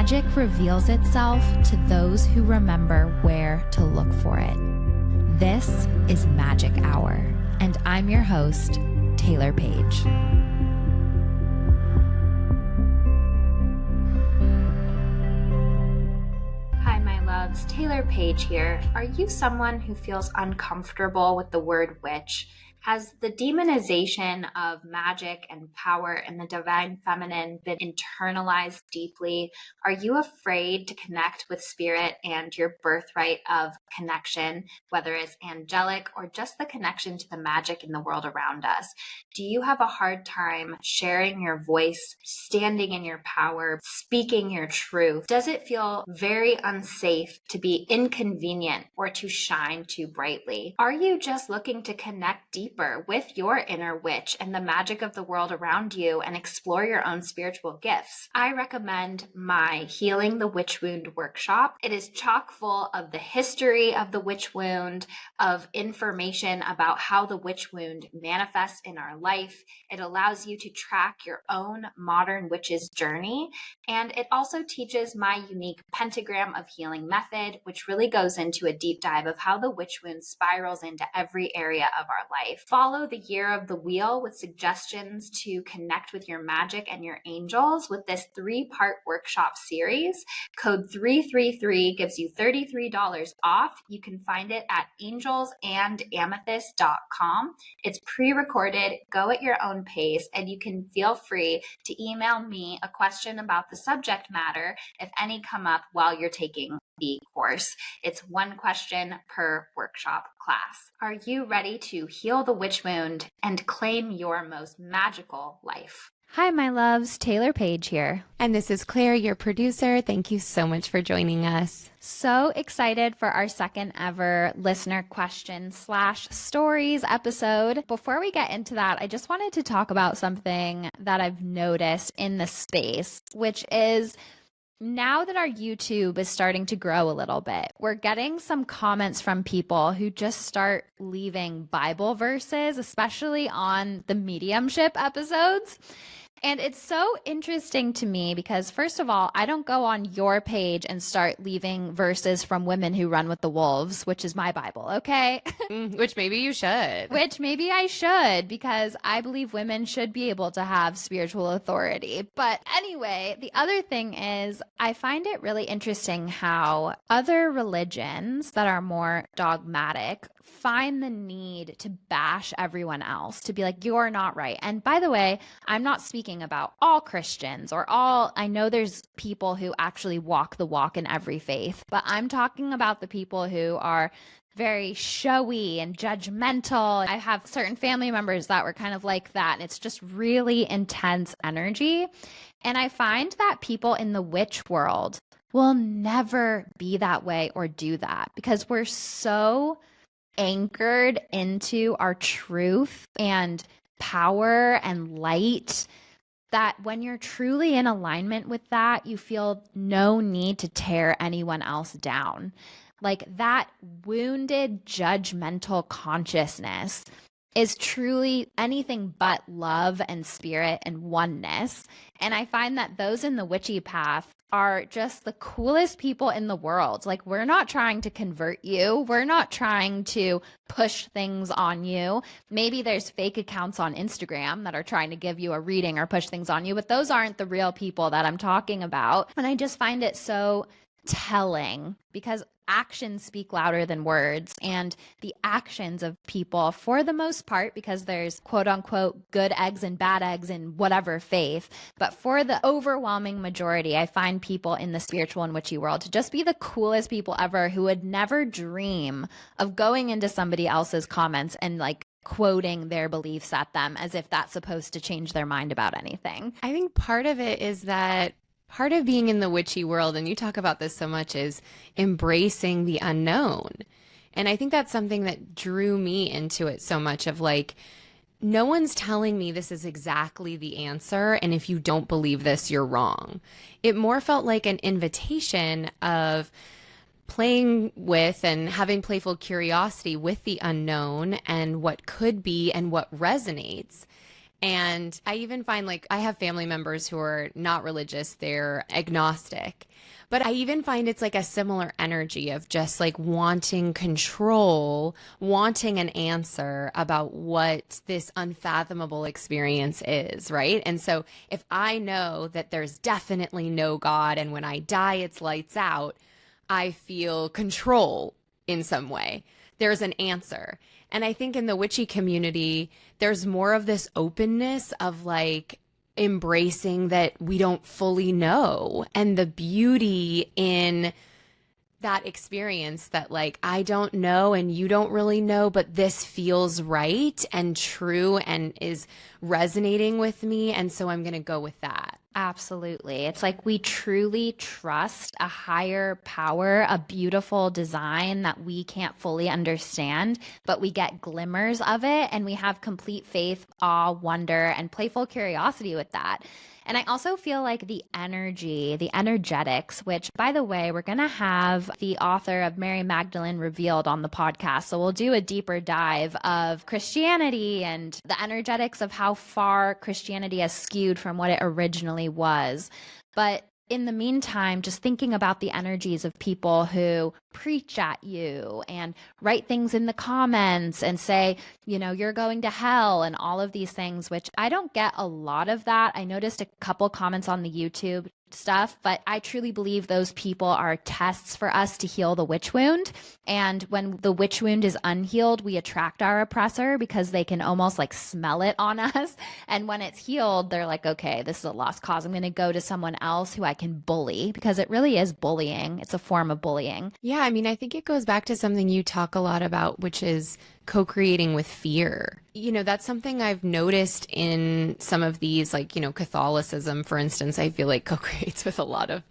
Magic reveals itself to those who remember where to look for it. This is Magic Hour, and I'm your host, Taylor Page. Hi, my loves. Taylor Page here. Are you someone who feels uncomfortable with the word witch? Has the demonization of magic and power and the divine feminine been internalized deeply? Are you afraid to connect with spirit and your birthright of connection, whether it's angelic or just the connection to the magic in the world around us? Do you have a hard time sharing your voice, standing in your power, speaking your truth? Does it feel very unsafe to be inconvenient or to shine too brightly? Are you just looking to connect deeper with your inner witch and the magic of the world around you and explore your own spiritual gifts? I recommend my Healing the Witch Wound workshop. It is chock full of the history of the witch wound, of information about how the witch wound manifests in our life. It allows you to track your own modern witch's journey, and it also teaches my unique pentagram of healing method, which really goes into a deep dive of how the witch wound spirals into every area of our life. Follow the year of the wheel with suggestions to connect with your magic and your angels with this 3-part workshop series. Code 333 gives you $33 off. You can find it at angelsandamethyst.com. It's pre-recorded. Go at your own pace, and you can feel free to email me a question about the subject matter if any come up while you're taking the course. It's 1 question per workshop class. Are you ready to heal the witch wound and claim your most magical life? Hi, my loves. Taylor Page here. And this is Claire, your producer. Thank you so much for joining us. So excited for our second ever listener question / stories episode. Before we get into that, I just wanted to talk about something that I've noticed in the space, which is now that our YouTube is starting to grow a little bit, we're getting some comments from people who just start leaving Bible verses, especially on the mediumship episodes. And it's so interesting to me because, first of all, I don't go on your page and start leaving verses from Women Who Run with the Wolves, which is my Bible, okay? Which maybe you should. Which maybe I should, because I believe women should be able to have spiritual authority. But anyway, the other thing is I find it really interesting how other religions that are more dogmatic find the need to bash everyone else, to be like, you're not right. And by the way, I'm not speaking about all Christians or all, I know there's people who actually walk the walk in every faith, but I'm talking about the people who are very showy and judgmental. I have certain family members that were kind of like that. And it's just really intense energy. And I find that people in the witch world will never be that way or do that because we're so anchored into our truth and power and light that when you're truly in alignment with that, you feel no need to tear anyone else down. Like that wounded, judgmental consciousness is truly anything but love and spirit and oneness. And I find that those in the witchy path are just the coolest people in the world. Like, we're not trying to convert you. We're not trying to push things on you. Maybe there's fake accounts on Instagram that are trying to give you a reading or push things on you, but those aren't the real people that I'm talking about. And I just find it so telling because actions speak louder than words, and the actions of people, for the most part, because there's quote unquote good eggs and bad eggs in whatever faith, but for the overwhelming majority, I find people in the spiritual and witchy world to just be the coolest people ever who would never dream of going into somebody else's comments and like quoting their beliefs at them as if that's supposed to change their mind about anything. I think part of it is that part of being in the witchy world, and you talk about this so much, is embracing the unknown. And I think that's something that drew me into it so much of like, no one's telling me this is exactly the answer, and if you don't believe this, you're wrong. It more felt like an invitation of playing with and having playful curiosity with the unknown and what could be and what resonates. And I even find like I have family members who are not religious, they're agnostic. But I even find it's like a similar energy of just like wanting control, wanting an answer about what this unfathomable experience is, right? And so if I know that there's definitely no God and when I die it's lights out, I feel control in some way. There's an answer. And I think in the witchy community, there's more of this openness of like embracing that we don't fully know and the beauty in that experience that like I don't know and you don't really know, but this feels right and true and is resonating with me. And so I'm going to go with that. Absolutely. It's like we truly trust a higher power, a beautiful design that we can't fully understand, but we get glimmers of it and we have complete faith, awe, wonder, and playful curiosity with that. And I also feel like the energy, the energetics, which by the way, we're going to have the author of Mary Magdalene Revealed on the podcast. So we'll do a deeper dive of Christianity and the energetics of how far Christianity has skewed from what it originally was. But in the meantime, just thinking about the energies of people who preach at you and write things in the comments and say, you know, you're going to hell and all of these things, which I don't get a lot of that. I noticed a couple comments on the YouTube stuff, but I truly believe those people are tests for us to heal the witch wound. And when the witch wound is unhealed, we attract our oppressor because they can almost like smell it on us. And when it's healed, they're like, okay, this is a lost cause. I'm going to go to someone else who I can bully, because it really is bullying. It's a form of bullying. Yeah, I mean, I think it goes back to something you talk a lot about, which is co-creating with fear. You know, that's something I've noticed in some of these, like, you know, Catholicism, for instance, I feel like co-creates with a lot of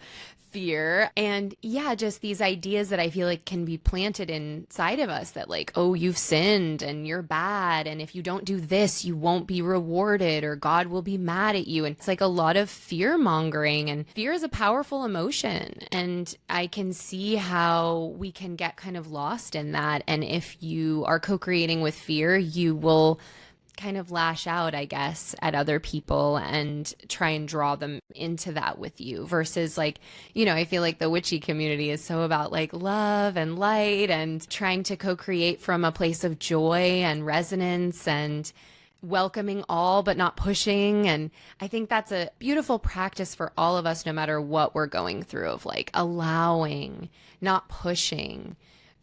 fear. And yeah, just these ideas that I feel like can be planted inside of us that like, oh, you've sinned and you're bad. And if you don't do this, you won't be rewarded or God will be mad at you. And it's like a lot of fear mongering, and fear is a powerful emotion. And I can see how we can get kind of lost in that. And if you are co-creating with fear, you will kind of lash out, I guess, at other people and try and draw them into that with you versus like, you know, I feel like the witchy community is so about like love and light and trying to co-create from a place of joy and resonance and welcoming all but not pushing. And I think that's a beautiful practice for all of us, no matter what we're going through, of like allowing, not pushing,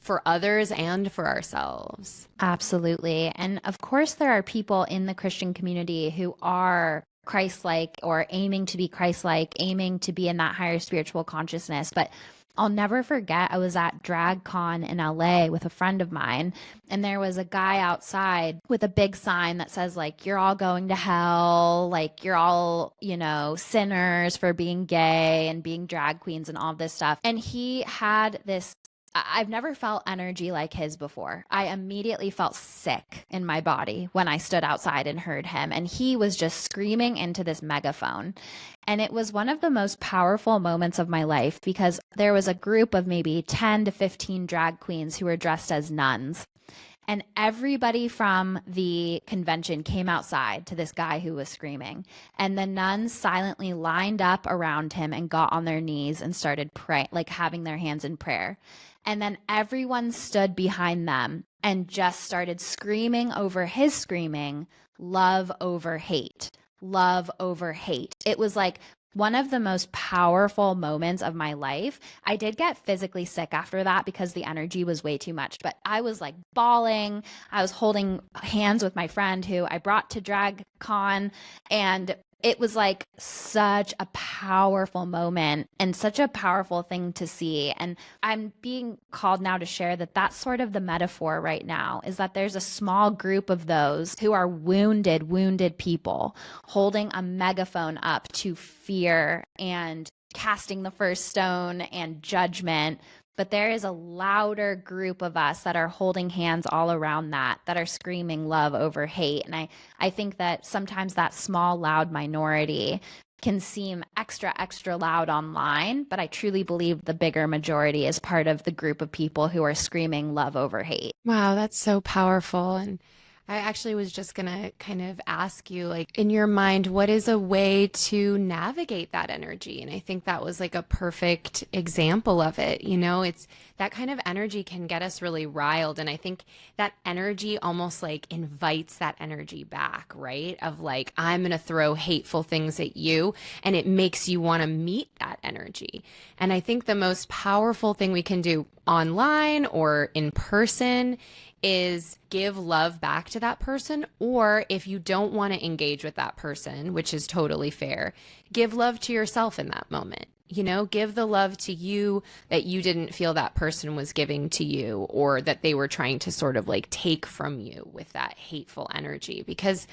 for others and for ourselves. Absolutely. And of course, there are people in the Christian community who are Christ-like or aiming to be Christ-like, aiming to be in that higher spiritual consciousness. But I'll never forget, I was at DragCon in LA with a friend of mine, and there was a guy outside with a big sign that says, like, you're all going to hell, like, you're all, you know, sinners for being gay and being drag queens and all this stuff. And he had this, I've never felt energy like his before. I immediately felt sick in my body when I stood outside and heard him. And he was just screaming into this megaphone. And it was one of the most powerful moments of my life because there was a group of maybe 10 to 15 drag queens who were dressed as nuns. And everybody from the convention came outside to this guy who was screaming. And the nuns silently lined up around him and got on their knees and started praying, like having their hands in prayer. And then everyone stood behind them and just started screaming over his screaming, love over hate, love over hate. It was like one of the most powerful moments of my life. I did get physically sick after that because the energy was way too much, but I was like bawling. I was holding hands with my friend who I brought to DragCon, and it was like such a powerful moment and such a powerful thing to see. And I'm being called now to share that that's sort of the metaphor right now, is that there's a small group of those who are wounded people holding a megaphone up to fear and casting the first stone and judgment. But there is a louder group of us that are holding hands all around that are screaming love over hate. And I think that sometimes that small, loud minority can seem extra, extra loud online, but I truly believe the bigger majority is part of the group of people who are screaming love over hate. Wow, that's so powerful. And I actually was just going to kind of ask you, like, in your mind, what is a way to navigate that energy? And I think that was like a perfect example of it. You know, it's that kind of energy can get us really riled. And I think that energy almost like invites that energy back, right? Of like, I'm going to throw hateful things at you, and it makes you want to meet that energy. And I think the most powerful thing we can do online or in person is give love back to that person. Or if you don't want to engage with that person, which is totally fair, give love to yourself in that moment. You know, give the love to you that you didn't feel that person was giving to you, or that they were trying to sort of like take from you with that hateful energy. Because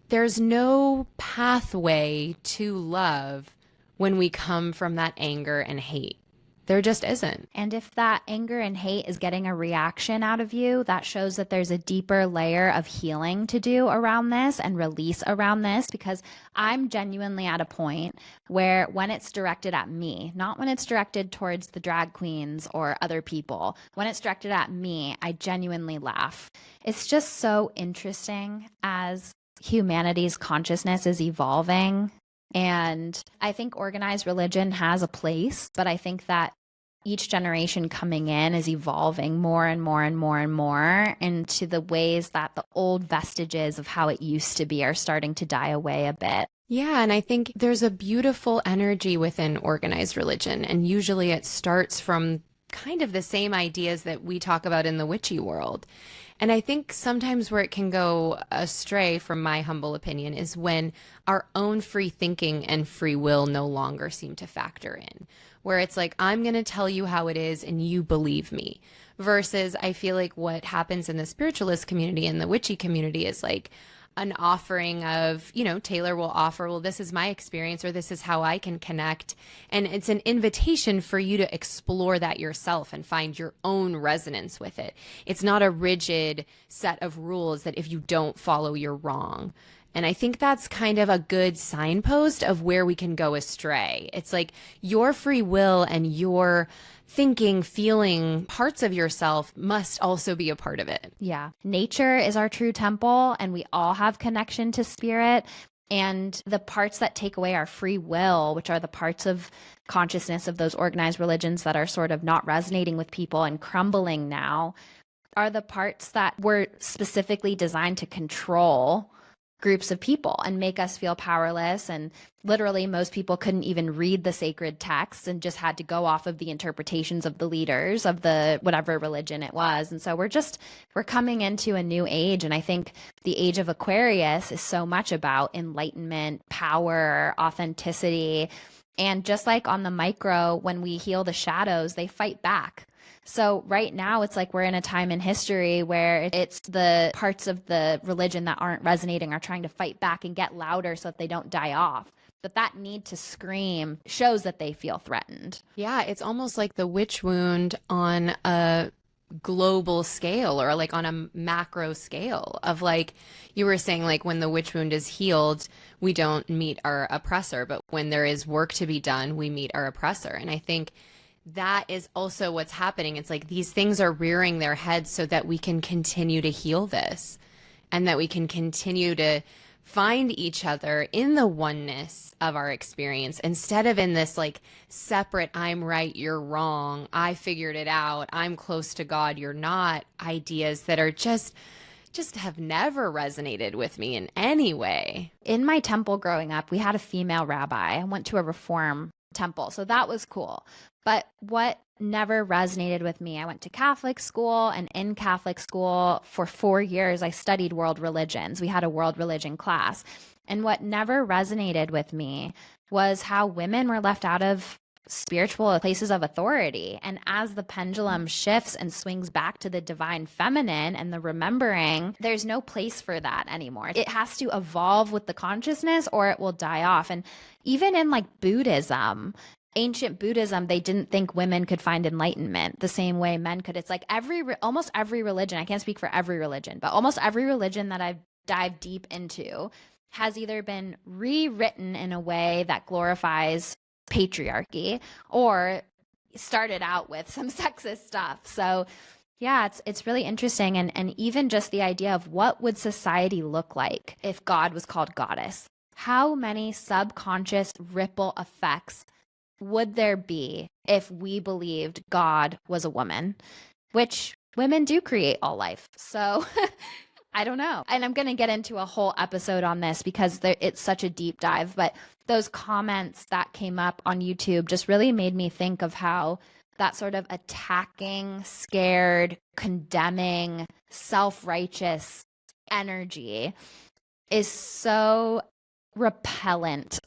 there's no pathway to love when we come from that anger and hate. There just isn't. And if that anger and hate is getting a reaction out of you, that shows that there's a deeper layer of healing to do around this and release around this, because I'm genuinely at a point where when it's directed at me, not when it's directed towards the drag queens or other people, when it's directed at me, I genuinely laugh. It's just so interesting as humanity's consciousness is evolving. And I think organized religion has a place, but I think that each generation coming in is evolving more and more and more and more into the ways that the old vestiges of how it used to be are starting to die away a bit. Yeah, and I think there's a beautiful energy within organized religion, and usually it starts from kind of the same ideas that we talk about in the witchy world. And I think sometimes where it can go astray, from my humble opinion, is when our own free thinking and free will no longer seem to factor in. Where it's like, I'm going to tell you how it is and you believe me. Versus I feel like what happens in the spiritualist community and the witchy community is like an offering of, you know, Taylor will offer, well, this is my experience, or this is how I can connect. And it's an invitation for you to explore that yourself and find your own resonance with it. It's not a rigid set of rules that if you don't follow, you're wrong. And I think that's kind of a good signpost of where we can go astray. It's like your free will and your thinking, feeling parts of yourself must also be a part of it. Yeah. Nature is our true temple, and we all have connection to spirit. And the parts that take away our free will, which are the parts of consciousness of those organized religions that are sort of not resonating with people and crumbling now, are the parts that were specifically designed to control groups of people and make us feel powerless. And literally most people couldn't even read the sacred texts and just had to go off of the interpretations of the leaders of the whatever religion it was. And so we're coming into a new age. And I think the age of Aquarius is so much about enlightenment, power, authenticity. And just like on the micro, when we heal the shadows, they fight back. So right now, it's like we're in a time in history where it's the parts of the religion that aren't resonating are trying to fight back and get louder so that they don't die off. But that need to scream shows that they feel threatened. Yeah, it's almost like the witch wound on a global scale, or like on a macro scale of, like you were saying, like when the witch wound is healed, we don't meet our oppressor. But when there is work to be done, we meet our oppressor. And I think that is also what's happening. It's like these things are rearing their heads so that we can continue to heal this, and that we can continue to find each other in the oneness of our experience, instead of in this like separate, I'm right, you're wrong, I figured it out, I'm close to God, you're not, ideas that are just have never resonated with me in any way. In my temple growing up, we had a female rabbi. I went to a reform temple, so that was cool. But what never resonated with me, I went to Catholic school, and in Catholic school for 4 years, I studied world religions. We had a world religion class. And what never resonated with me was how women were left out of spiritual places of authority. And as the pendulum shifts and swings back to the divine feminine and the remembering, there's no place for that anymore. It has to evolve with the consciousness or it will die off. And even in like Buddhism, ancient Buddhism, they didn't think women could find enlightenment the same way men could. It's like almost every religion, I can't speak for every religion, but almost every religion that I've dived deep into has either been rewritten in a way that glorifies patriarchy or started out with some sexist stuff. So Yeah, it's really interesting, and even just the idea of what would society look like if God was called goddess? How many subconscious ripple effects would there be if we believed God was a woman, which women do create all life? So I don't know. And I'm going to get into a whole episode on this because it's such a deep dive. But those comments that came up on YouTube just really made me think of how that sort of attacking, scared, condemning, self righteous energy is so repellent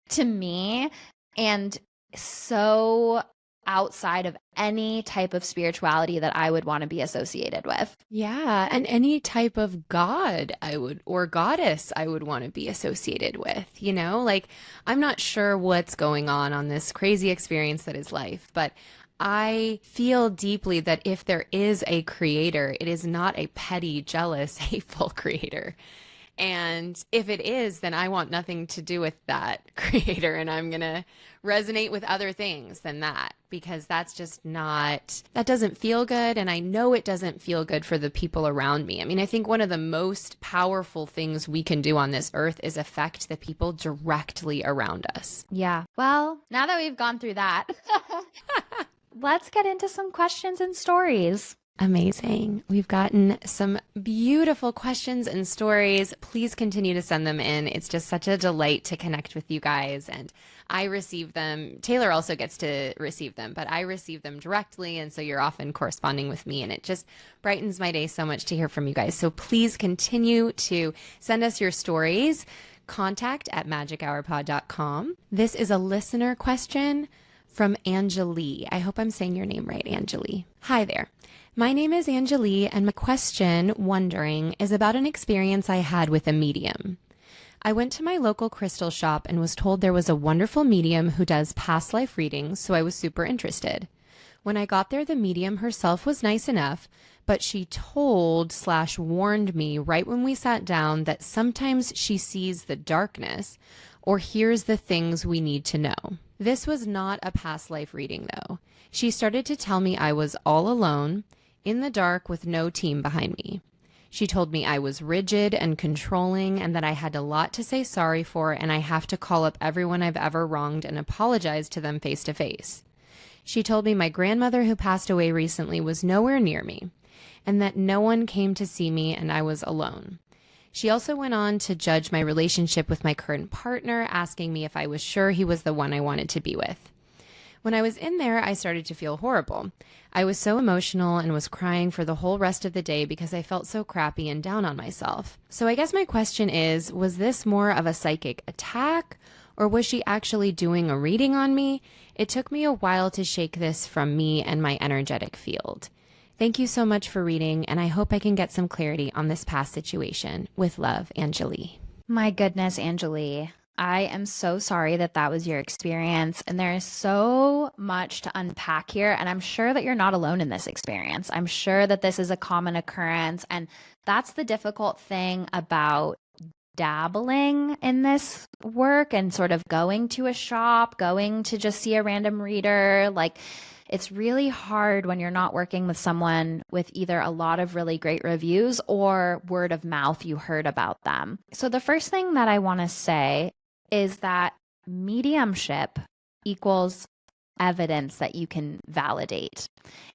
to me and so outside of any type of spirituality that I would want to be associated with. Yeah, and any type of god I would or goddess I would want to be associated with, you know? Like I'm not sure what's going on this crazy experience that is life, but I feel deeply that if there is a creator, it is not a petty, jealous, hateful creator. And if it is, then I want nothing to do with that creator. And I'm going to resonate with other things than that because that's just not, that doesn't feel good. And I know it doesn't feel good for the people around me. I mean, I think one of the most powerful things we can do on this earth is affect the people directly around us. Yeah. Well, now that we've gone through that, let's get into some questions and stories. Amazing. We've gotten some beautiful questions and stories. Please continue to send them in. It's just such a delight to connect with you guys. And I receive them. Taylor also gets to receive them, but I receive them directly. And so you're often corresponding with me. And it just brightens my day so much to hear from you guys. So please continue to send us your stories. Contact at magichourpod.com. This is a listener question from Angelie. I hope I'm saying your name right, Angelie. Hi there. My name is Angelie, and my question, wondering, is about an experience I had with a medium. I went to my local crystal shop and was told there was a wonderful medium who does past life readings, so I was super interested. When I got there, the medium herself was nice enough, but she told/warned me right when we sat down that sometimes she sees the darkness or hears the things we need to know. This was not a past life reading, though. She started to tell me I was all alone, in the dark with no team behind me. She told me I was rigid and controlling and that I had a lot to say sorry for and I have to call up everyone I've ever wronged and apologize to them face to face. She told me my grandmother who passed away recently was nowhere near me and that no one came to see me and I was alone. She also went on to judge my relationship with my current partner, asking me if I was sure he was the one I wanted to be with. When I was in there, I started to feel horrible. I was so emotional and was crying for the whole rest of the day because I felt so crappy and down on myself. So I guess my question is, was this more of a psychic attack or was she actually doing a reading on me? It took me a while to shake this from me and my energetic field. Thank you so much for reading, and I hope I can get some clarity on this past situation. With love, Angelie. My goodness, Angelie. I am so sorry that that was your experience. And there is so much to unpack here. And I'm sure that you're not alone in this experience. I'm sure that this is a common occurrence. And that's the difficult thing about dabbling in this work and sort of going to a shop, going to just see a random reader. Like, it's really hard when you're not working with someone with either a lot of really great reviews or word of mouth you heard about them. So the first thing that I want to say is that mediumship equals evidence that you can validate.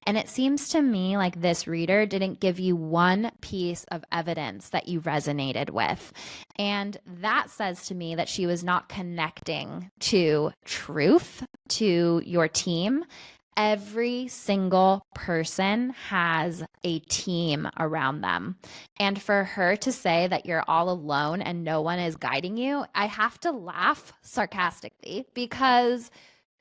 And it seems to me like this reader didn't give you one piece of evidence that you resonated with. And that says to me that she was not connecting to truth, to your team. Every single person has a team around them. And for her to say that you're all alone and no one is guiding you, I have to laugh sarcastically because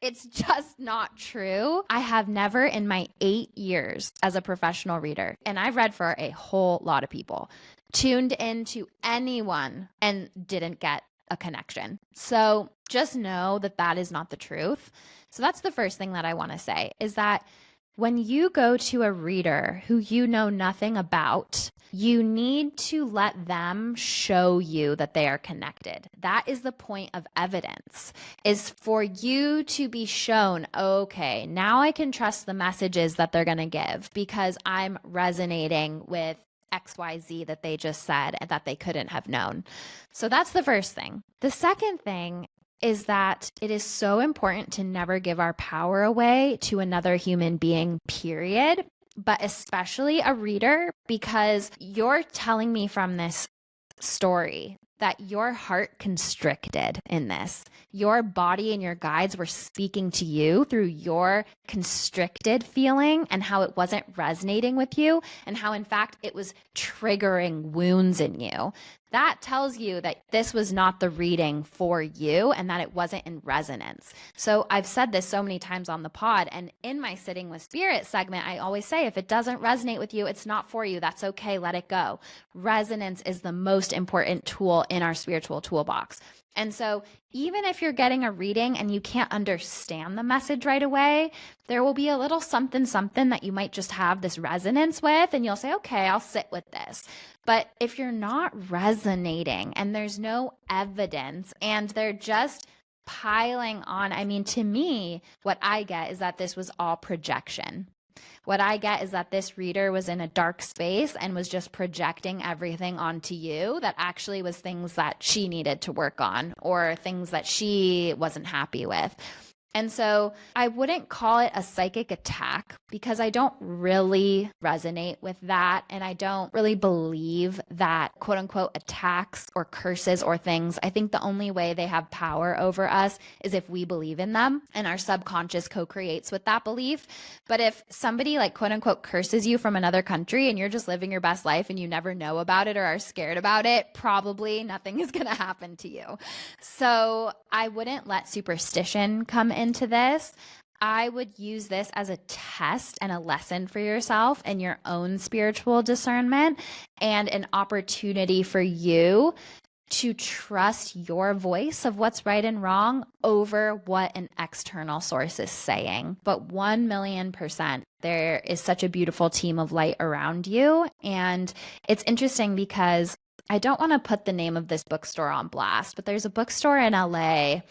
it's just not true. I have never in my 8 years as a professional reader, and I've read for a whole lot of people, tuned into anyone and didn't get a connection. So just know that that is not the truth. So that's the first thing that I want to say is that when you go to a reader who you know nothing about, you need to let them show you that they are connected. That is the point of evidence, is for you to be shown, okay, now I can trust the messages that they're going to give because I'm resonating with XYZ that they just said and that they couldn't have known. So that's the first thing. The second thing is that it is so important to never give our power away to another human being, period, but especially a reader, because you're telling me from this story that your heart constricted in this. Your body and your guides were speaking to you through your constricted feeling and how it wasn't resonating with you and how, in fact, it was triggering wounds in you. That tells you that this was not the reading for you and that it wasn't in resonance. So I've said this so many times on the pod, and in my Sitting with Spirit segment, I always say, if it doesn't resonate with you, it's not for you. That's okay. Let it go. Resonance is the most important tool in our spiritual toolbox. And so even if you're getting a reading and you can't understand the message right away, there will be a little something that you might just have this resonance with, and you'll say, okay, I'll sit with this. But if you're not resonating and there's no evidence and they're just piling on, I mean, to me, what I get is that this was all projection. What I get is that this reader was in a dark space and was just projecting everything onto you that actually was things that she needed to work on or things that she wasn't happy with. And so I wouldn't call it a psychic attack because I don't really resonate with that. And I don't really believe that quote unquote attacks or curses or things. I think the only way they have power over us is if we believe in them and our subconscious co-creates with that belief. But if somebody like quote unquote curses you from another country and you're just living your best life and you never know about it or are scared about it, probably nothing is going to happen to you. So I wouldn't let superstition come into this. I would use this as a test and a lesson for yourself and your own spiritual discernment and an opportunity for you to trust your voice of what's right and wrong over what an external source is saying. But 1,000,000%, there is such a beautiful team of light around you. And it's interesting because I don't want to put the name of this bookstore on blast, but there's a bookstore in LA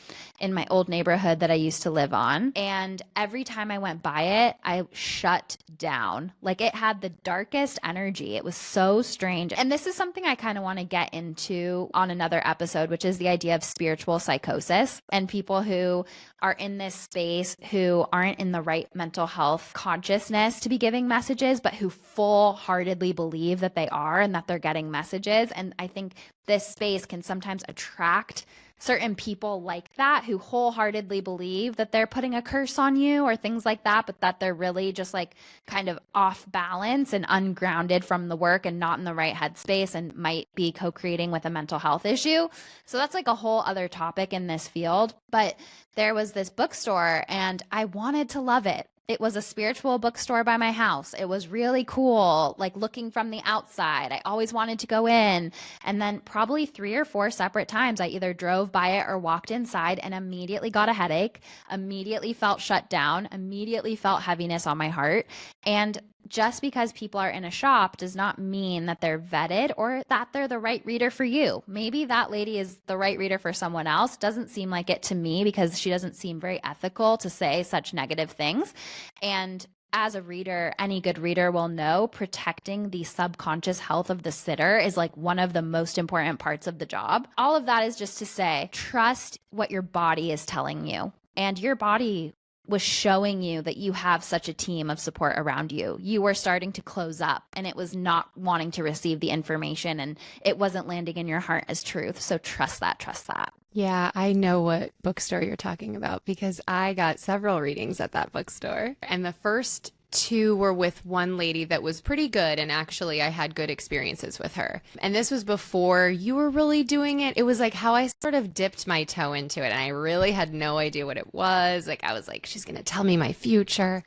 in my old neighborhood that I used to live on. And every time I went by it, I shut down. Like it had the darkest energy. It was so strange. And this is something I kind of want to get into on another episode, which is the idea of spiritual psychosis and people who are in this space who aren't in the right mental health consciousness to be giving messages, but who full-heartedly believe that they are and that they're getting messages. And I think this space can sometimes attract certain people like that who wholeheartedly believe that they're putting a curse on you or things like that, but that they're really just like kind of off balance and ungrounded from the work and not in the right headspace and might be co-creating with a mental health issue. So that's like a whole other topic in this field. But there was this bookstore and I wanted to love it. It was a spiritual bookstore by my house. It was really cool, like looking from the outside. I always wanted to go in. And then probably 3 or 4 separate times, I either drove by it or walked inside and immediately got a headache, immediately felt shut down, immediately felt heaviness on my heart. And just because people are in a shop does not mean that they're vetted or that they're the right reader for you. Maybe that lady is the right reader for someone else. Doesn't seem like it to me because she doesn't seem very ethical to say such negative things. And as a reader, any good reader will know protecting the subconscious health of the sitter is like one of the most important parts of the job. All of that is just to say, trust what your body is telling you. And your body was showing you that you have such a team of support around you. You were starting to close up and it was not wanting to receive the information and it wasn't landing in your heart as truth. So trust that, trust that. Yeah, I know what bookstore you're talking about because I got several readings at that bookstore. And the first 2 were with one lady that was pretty good. And actually, I had good experiences with her. And this was before you were really doing it. It was like how I sort of dipped my toe into it. And I really had no idea what it was. Like, I was like, she's going to tell me my future.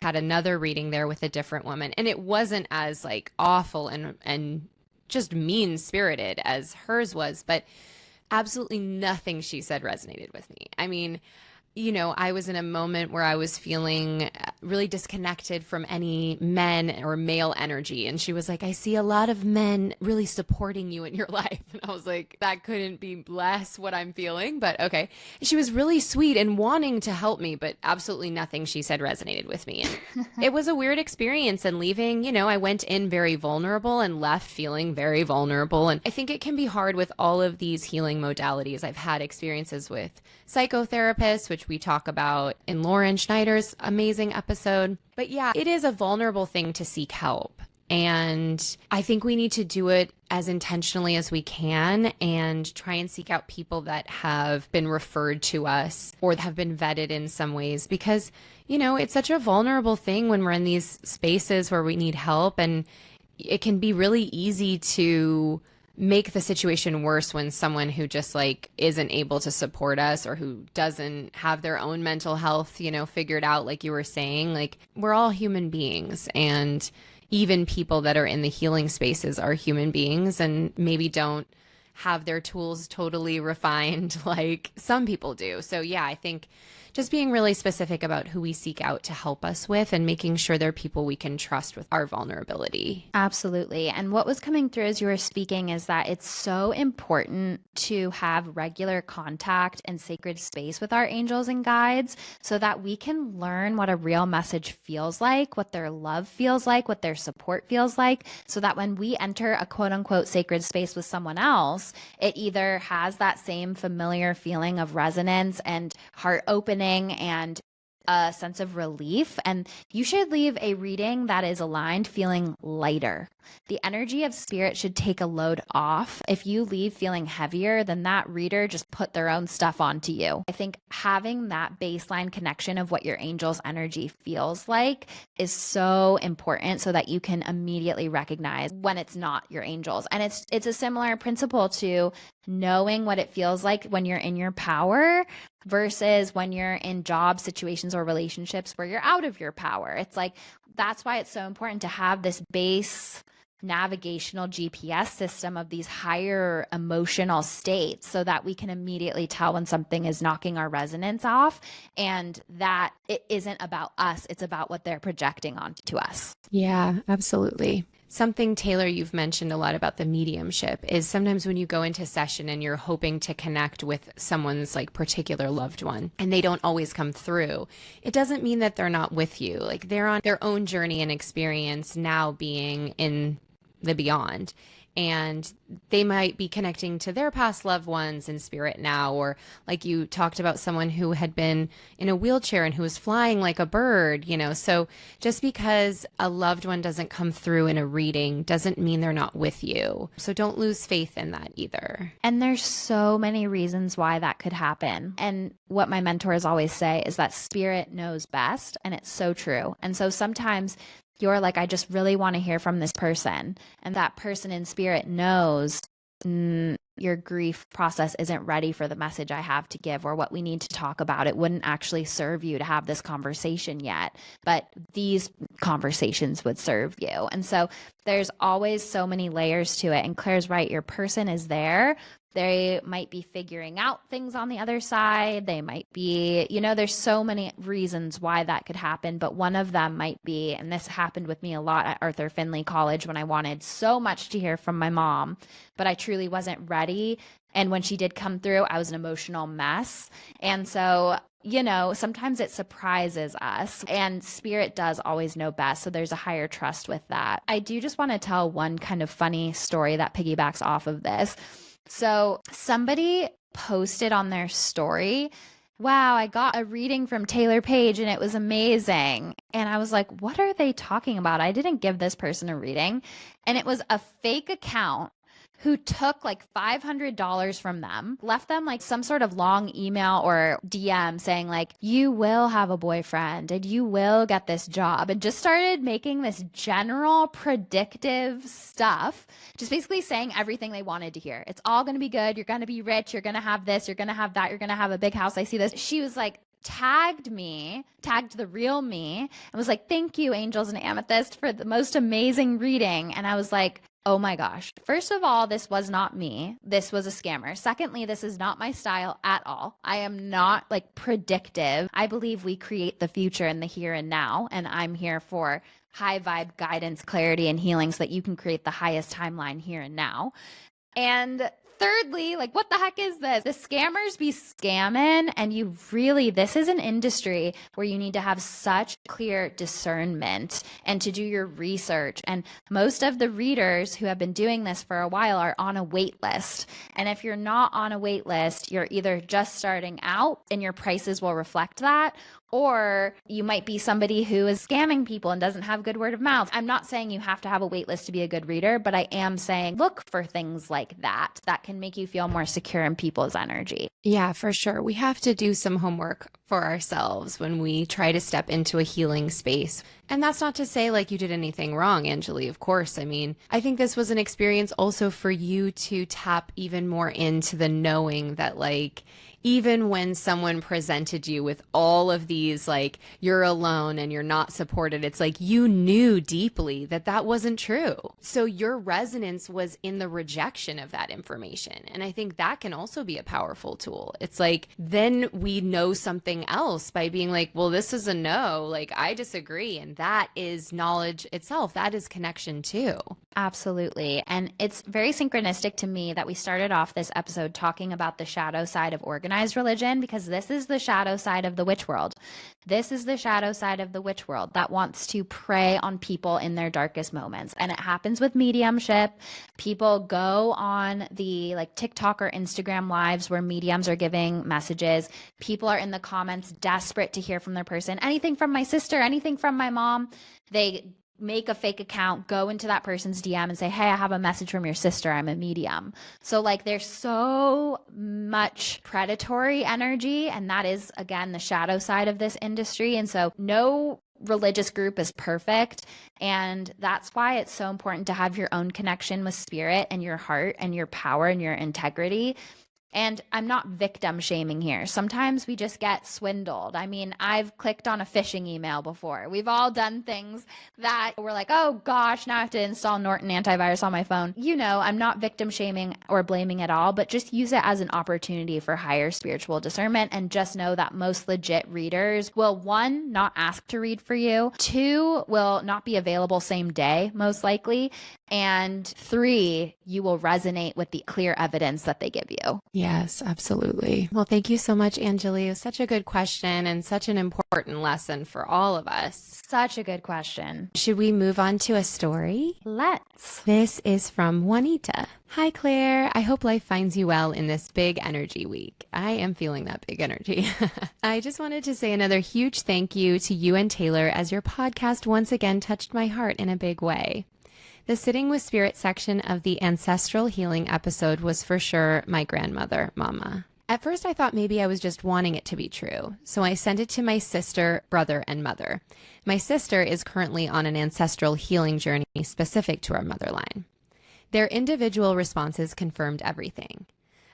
Had another reading there with a different woman. And it wasn't as like awful and just mean spirited as hers was. But absolutely nothing she said resonated with me. I mean, I was in a moment where I was feeling really disconnected from any men or male energy. And she was like, I see a lot of men really supporting you in your life. And I was like, that couldn't be less what I'm feeling, but okay. And she was really sweet and wanting to help me, but absolutely nothing she said resonated with me. And it was a weird experience. And leaving, I went in very vulnerable and left feeling very vulnerable. And I think it can be hard with all of these healing modalities. I've had experiences with psychotherapists, which we talk about in Lauren Schneider's amazing episode. But yeah, it is a vulnerable thing to seek help. And I think we need to do it as intentionally as we can and try and seek out people that have been referred to us or have been vetted in some ways, because, it's such a vulnerable thing when we're in these spaces where we need help. And it can be really easy to make the situation worse when someone who just isn't able to support us or who doesn't have their own mental health, figured out, like you were saying. We're all human beings, and even people that are in the healing spaces are human beings and maybe don't have their tools totally refined like some people do. So yeah, I think just being really specific about who we seek out to help us with and making sure they're people we can trust with our vulnerability. Absolutely. And what was coming through as you were speaking is that it's so important to have regular contact and sacred space with our angels and guides so that we can learn what a real message feels like, what their love feels like, what their support feels like, so that when we enter a quote unquote sacred space with someone else, it either has that same familiar feeling of resonance and heart opening and a sense of relief. And you should leave a reading that is aligned feeling lighter. The energy of spirit should take a load off. If you leave feeling heavier, then that reader just put their own stuff onto you. I think having that baseline connection of what your angel's energy feels like is so important so that you can immediately recognize when it's not your angels. And it's a similar principle to knowing what it feels like when you're in your power versus when you're in job situations or relationships where you're out of your power. It's that's why it's so important to have this base navigational GPS system of these higher emotional states so that we can immediately tell when something is knocking our resonance off and that it isn't about us, it's about what they're projecting onto us. Yeah, absolutely. Something, Taylor, you've mentioned a lot about the mediumship is sometimes when you go into session and you're hoping to connect with someone's particular loved one and they don't always come through, it doesn't mean that they're not with you. They're on their own journey and experience now being in the beyond. And they might be connecting to their past loved ones in spirit now, or like you talked about someone who had been in a wheelchair and who was flying like a bird, So just because a loved one doesn't come through in a reading doesn't mean they're not with you. So don't lose faith in that either. And there's so many reasons why that could happen. And what my mentors always say is that spirit knows best, and it's so true. And so sometimes you're like, I just really want to hear from this person. And that person in spirit knows your grief process isn't ready for the message I have to give or what we need to talk about. It wouldn't actually serve you to have this conversation yet, but these conversations would serve you. And so there's always so many layers to it. And Claire's right, your person is there. They might be figuring out things on the other side. They might be, there's so many reasons why that could happen. But one of them might be, and this happened with me a lot at Arthur Findlay College when I wanted so much to hear from my mom, but I truly wasn't ready. And when she did come through, I was an emotional mess. And so, sometimes it surprises us, and spirit does always know best. So there's a higher trust with that. I do just want to tell one kind of funny story that piggybacks off of this. So somebody posted on their story, wow, I got a reading from Taylor Page and it was amazing. And I was like, what are they talking about? I didn't give this person a reading. And it was a fake account who took $500 from them, left them some sort of long email or DM saying you will have a boyfriend and you will get this job, and just started making this general predictive stuff, just basically saying everything they wanted to hear. It's all going to be good. You're going to be rich. You're going to have this. You're going to have that. You're going to have a big house. I see this. She was tagged the real me, and was like, thank you, angels and amethyst, for the most amazing reading. And I was like, Oh my gosh. First of all, this was not me. This was a scammer. Secondly, this is not my style at all. I am not like predictive. I believe we create the future in the here and now, and I'm here for high vibe guidance, clarity, and healing so that you can create the highest timeline here and now. And thirdly, like, what the heck is this? The scammers be scamming, and this is an industry where you need to have such clear discernment and to do your research. And most of the readers who have been doing this for a while are on a wait list. And if you're not on a wait list, you're either just starting out and your prices will reflect that, or you might be somebody who is scamming people and doesn't have good word of mouth. I'm not saying you have to have a wait list to be a good reader, but I am saying look for things like that can make you feel more secure in people's energy. Yeah, for sure. We have to do some homework for ourselves when we try to step into a healing space. And that's not to say like you did anything wrong, Angeli, of course. I mean, I think this was an experience also for you to tap even more into the knowing that like, even when someone presented you with all of these, like, you're alone and you're not supported, it's like you knew deeply that that wasn't true. So your resonance was in the rejection of that information. And I think that can also be a powerful tool. It's like, then we know something else by being like, well, this is a no, like, I disagree. And that is knowledge itself. That is connection too. Absolutely. And it's very synchronistic to me that we started off this episode talking about the shadow side of organized religion, because this is the shadow side of the witch world. This is the shadow side of the witch world that wants to prey on people in their darkest moments. And it happens with mediumship. People go on the like TikTok or Instagram lives where mediums are giving messages. People are in the comments desperate to hear from their person. Anything from my sister, anything from my mom. They make a fake account, go into that person's DM and say, hey, I have a message from your sister. I'm a medium. So like there's so much predatory energy. And that is, again, the shadow side of this industry. And so no religious group is perfect. And that's why it's so important to have your own connection with spirit and your heart and your power and your integrity. And I'm not victim shaming here. Sometimes we just get swindled. I mean, I've clicked on a phishing email before. We've all done things that we're like, oh gosh, now I have to install Norton antivirus on my phone. You know, I'm not victim shaming or blaming at all, but just use it as an opportunity for higher spiritual discernment. And just know that most legit readers will, one, not ask to read for you. Two, will not be available same day, most likely. And three, you will resonate with the clear evidence that they give you. Yes, absolutely. Well, thank you so much, Angeli. It was such a good question and such an important lesson for all of us. Such a good question. Should we move on to a story? Let's. This is from Juanita. Hi, Claire. I hope life finds you well in this big energy week. I am feeling that big energy. I just wanted to say another huge thank you to you and Taylor, as your podcast once again touched my heart in a big way. The Sitting with Spirit section of the ancestral healing episode was for sure my grandmother, Mama. At first, I thought maybe I was just wanting it to be true, so I sent it to my sister, brother, and mother. My sister is currently on an ancestral healing journey specific to our motherline. Their individual responses confirmed everything.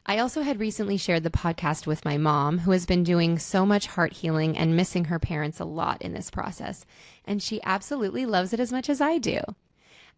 I also had recently shared the podcast with my mom, who has been doing so much heart healing and missing her parents a lot in this process, and she absolutely loves it as much as I do.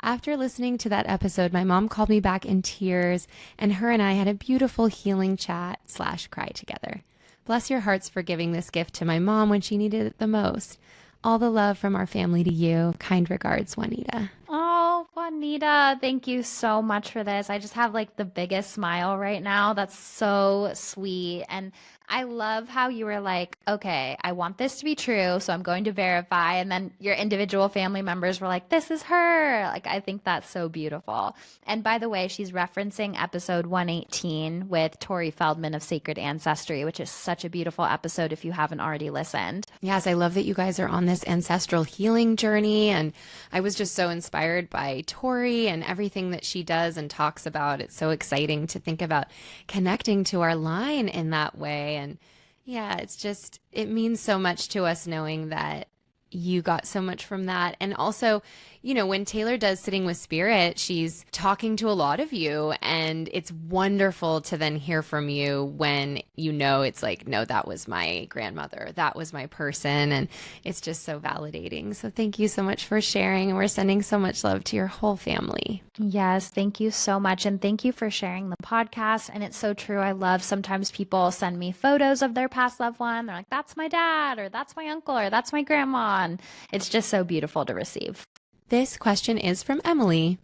After listening to that episode, my mom called me back in tears, and her and I had a beautiful healing chat/cry together. Bless your hearts for giving this gift to my mom when she needed it the most. All the love from our family to you. Kind regards, Juanita. Oh, Juanita, thank you so much for this. I just have like the biggest smile right now. That's so sweet. And I love how you were like, okay, I want this to be true, so I'm going to verify. And then your individual family members were like, this is her. Like, I think that's so beautiful. And by the way, she's referencing episode 118 with Tori Feldman of Sacred Ancestry, which is such a beautiful episode if you haven't already listened. Yes, I love that you guys are on this ancestral healing journey. And I was just so inspired by Tori and everything that she does and talks about. It's so exciting to think about connecting to our line in that way. And yeah, it's just, it means so much to us knowing that you got so much from that. And also, you know, when Taylor does Sitting with Spirit, she's talking to a lot of you, and it's wonderful to then hear from you when you know it's like, no, that was my grandmother, that was my person, and it's just so validating. So thank you so much for sharing, and we're sending so much love to your whole family. Yes, thank you so much. And thank you for sharing the podcast. And it's so true. I love sometimes people send me photos of their past loved one. They're like, that's my dad, or that's my uncle, or that's my grandma. And it's just so beautiful to receive. This question is from Emily.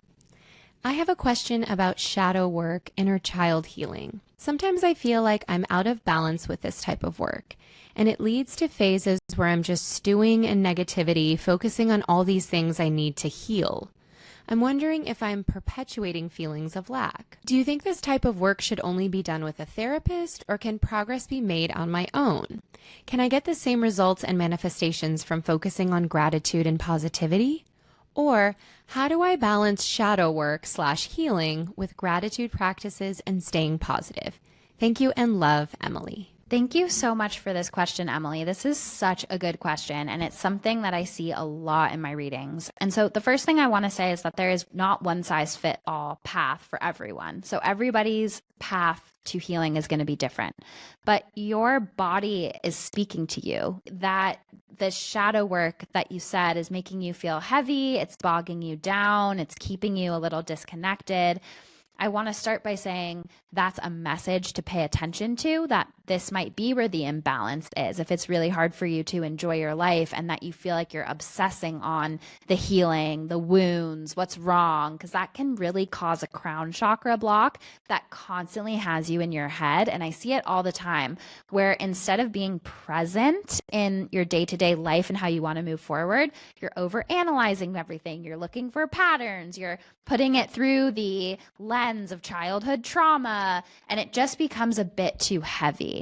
I have a question about shadow work, inner child healing. Sometimes I feel like I'm out of balance with this type of work, and it leads to phases where I'm just stewing in negativity, focusing on all these things I need to heal. I'm wondering if I'm perpetuating feelings of lack. Do you think this type of work should only be done with a therapist, or can progress be made on my own? Can I get the same results and manifestations from focusing on gratitude and positivity? Or how do I balance shadow work / healing with gratitude practices and staying positive? Thank you and love, Emily. Thank you so much for this question, Emily. This is such a good question, and it's something that I see a lot in my readings. And so the first thing I want to say is that there is not one size fit all path for everyone. So everybody's path to healing is going to be different, but your body is speaking to you. That the shadow work that you said is making you feel heavy, it's bogging you down, it's keeping you a little disconnected. I want to start by saying that's a message to pay attention to, that this might be where the imbalance is. If it's really hard for you to enjoy your life and that you feel like you're obsessing on the healing, the wounds, what's wrong, because that can really cause a crown chakra block that constantly has you in your head. And I see it all the time, where instead of being present in your day-to-day life and how you want to move forward, you're overanalyzing everything. You're looking for patterns. You're putting it through the lens of childhood trauma, and it just becomes a bit too heavy.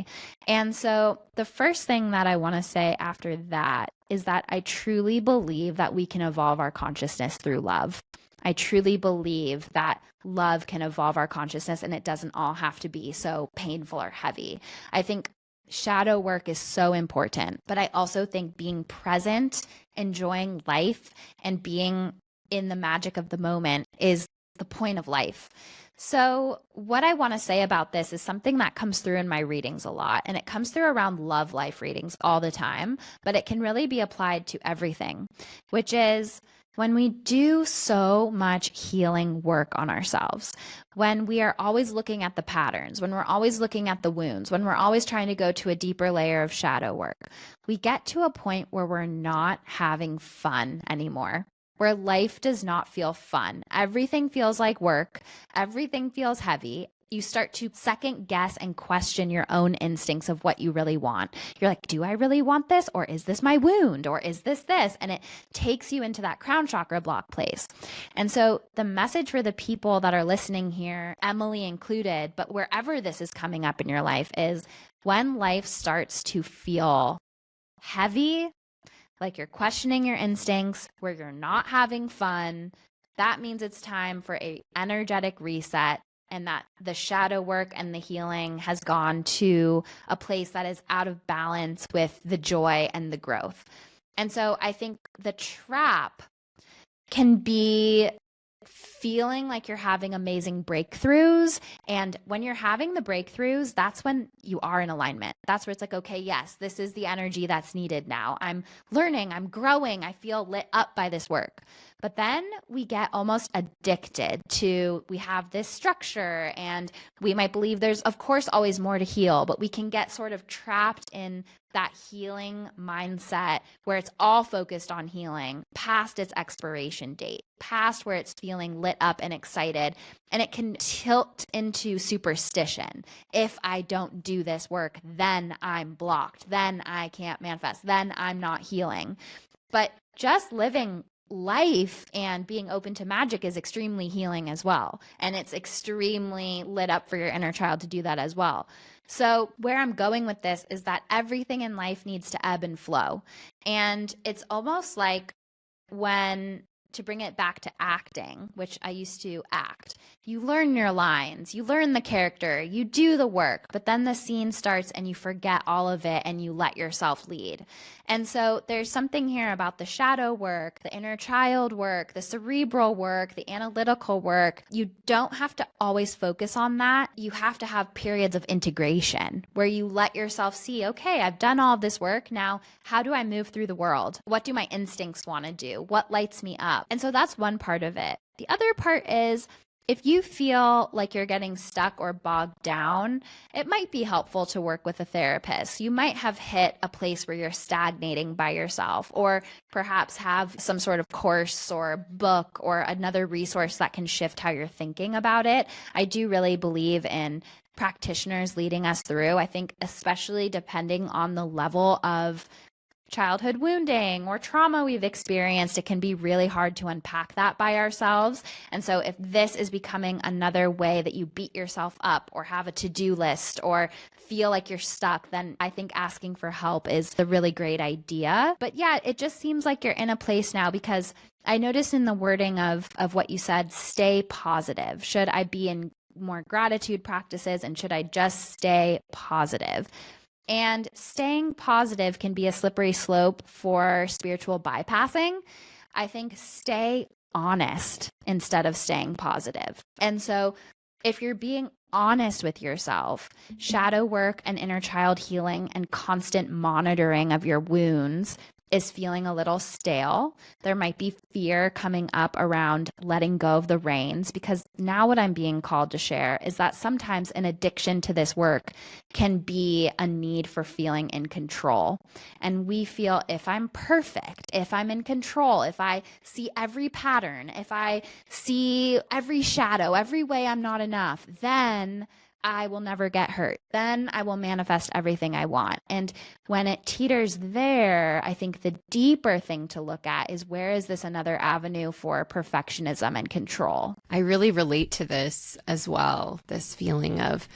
And so the first thing that I want to say after that is that I truly believe that we can evolve our consciousness through love. I truly believe that love can evolve our consciousness, and it doesn't all have to be so painful or heavy. I think shadow work is so important, but I also think being present, enjoying life, and being in the magic of the moment is the point of life. So what I want to say about this is something that comes through in my readings a lot, and it comes through around love life readings all the time, but it can really be applied to everything, which is when we do so much healing work on ourselves, when we are always looking at the patterns, when we're always looking at the wounds, when we're always trying to go to a deeper layer of shadow work, we get to a point where we're not having fun anymore, where life does not feel fun. Everything feels like work. Everything feels heavy. You start to second guess and question your own instincts of what you really want. You're like, do I really want this? Or is this my wound? Or is this? And it takes you into that crown chakra block place. And so the message for the people that are listening here, Emily included, but wherever this is coming up in your life, is when life starts to feel heavy, like you're questioning your instincts, where you're not having fun, that means it's time for a energetic reset, and that the shadow work and the healing has gone to a place that is out of balance with the joy and the growth. And so I think the trap can be feeling like you're having amazing breakthroughs. And when you're having the breakthroughs, that's when you are in alignment. That's where it's like, okay, yes, this is the energy that's needed now. I'm learning, I'm growing, I feel lit up by this work. But then we get almost addicted to, we have this structure, and we might believe there's, of course, always more to heal, but we can get sort of trapped in that healing mindset where it's all focused on healing past its expiration date, past where it's feeling lit up and excited. And it can tilt into superstition. If I don't do this work, then I'm blocked, then I can't manifest, then I'm not healing. But just living life and being open to magic is extremely healing as well. And it's extremely lit up for your inner child to do that as well. So where I'm going with this is that everything in life needs to ebb and flow. And it's almost like when to bring it back to acting, which I used to act, you learn your lines, you learn the character, you do the work, but then the scene starts and you forget all of it and you let yourself lead. And so there's something here about the shadow work, the inner child work, the cerebral work, the analytical work. You don't have to always focus on that. You have to have periods of integration where you let yourself see, okay, I've done all of this work. Now, how do I move through the world? What do my instincts want to do? What lights me up? And so that's one part of it. The other part is, if you feel like you're getting stuck or bogged down, it might be helpful to work with a therapist. You might have hit a place where you're stagnating by yourself, or perhaps have some sort of course or book or another resource that can shift how you're thinking about it. I do really believe in practitioners leading us through. I think especially depending on the level of childhood wounding or trauma we've experienced, it can be really hard to unpack that by ourselves. And so if this is becoming another way that you beat yourself up or have a to-do list or feel like you're stuck, then I think asking for help is the really great idea. But yeah, it just seems like you're in a place now, because I noticed in the wording of what you said, stay positive. Should I be in more gratitude practices, and should I just stay positive? And staying positive can be a slippery slope for spiritual bypassing. I think stay honest instead of staying positive. And so if you're being honest with yourself, shadow work and inner child healing and constant monitoring of your wounds is feeling a little stale. There might be fear coming up around letting go of the reins, because now what I'm being called to share is that sometimes an addiction to this work can be a need for feeling in control. And we feel, if I'm perfect, if I'm in control, if I see every pattern, if I see every shadow, every way I'm not enough, then I will never get hurt. Then I will manifest everything I want. And when it teeters there, I think the deeper thing to look at is, where is this another avenue for perfectionism and control? I really relate to this as well, this feeling of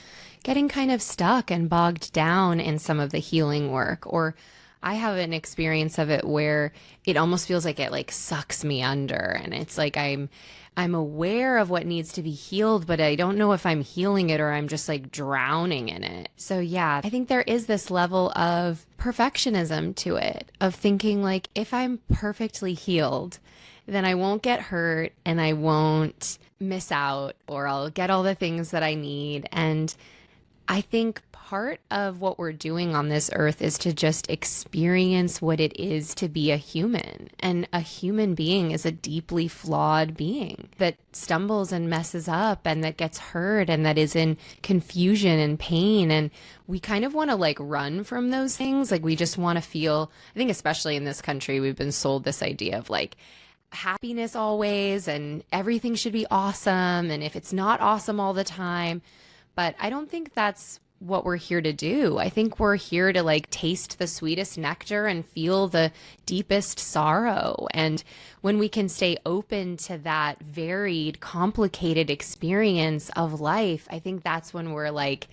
getting kind of stuck and bogged down in some of the healing work. Or I have an experience of it where it almost feels like it like sucks me under, and it's like I'm aware of what needs to be healed, but I don't know if I'm healing it or I'm just like drowning in it. So yeah, I think there is this level of perfectionism to it, of thinking like, if I'm perfectly healed, then I won't get hurt and I won't miss out, or I'll get all the things that I need. And I think part of what we're doing on this earth is to just experience what it is to be a human. And a human being is a deeply flawed being that stumbles and messes up and that gets hurt and that is in confusion and pain. And we kind of want to like run from those things. Like we just want to feel, I think especially in this country, we've been sold this idea of like happiness always and everything should be awesome. And if it's not awesome all the time, but I don't think that's what we're here to do. I think we're here to like taste the sweetest nectar and feel the deepest sorrow. And when we can stay open to that varied, complicated experience of life, I think that's when we're like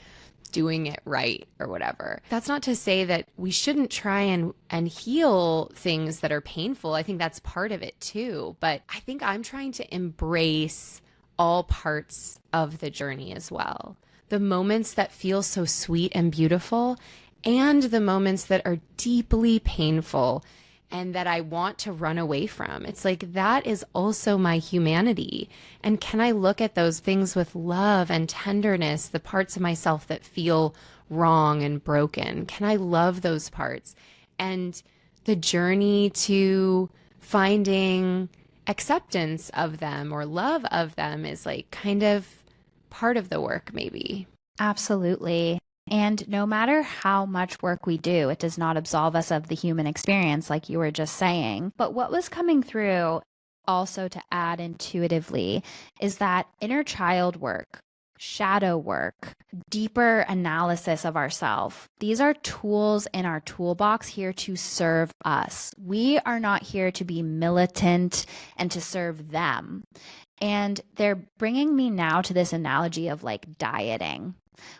doing it right or whatever. That's not to say that we shouldn't try and heal things that are painful. I think that's part of it too. But I think I'm trying to embrace all parts of the journey as well. The moments that feel so sweet and beautiful, and the moments that are deeply painful and that I want to run away from. It's like, that is also my humanity. And can I look at those things with love and tenderness, the parts of myself that feel wrong and broken? Can I love those parts? And the journey to finding acceptance of them or love of them is like kind of part of the work, maybe. Absolutely. And no matter how much work we do, it does not absolve us of the human experience, like you were just saying. But what was coming through also to add intuitively is that inner child work, shadow work, deeper analysis of ourselves. These are tools in our toolbox here to serve us. We are not here to be militant and to serve them. And they're bringing me now to this analogy of like dieting.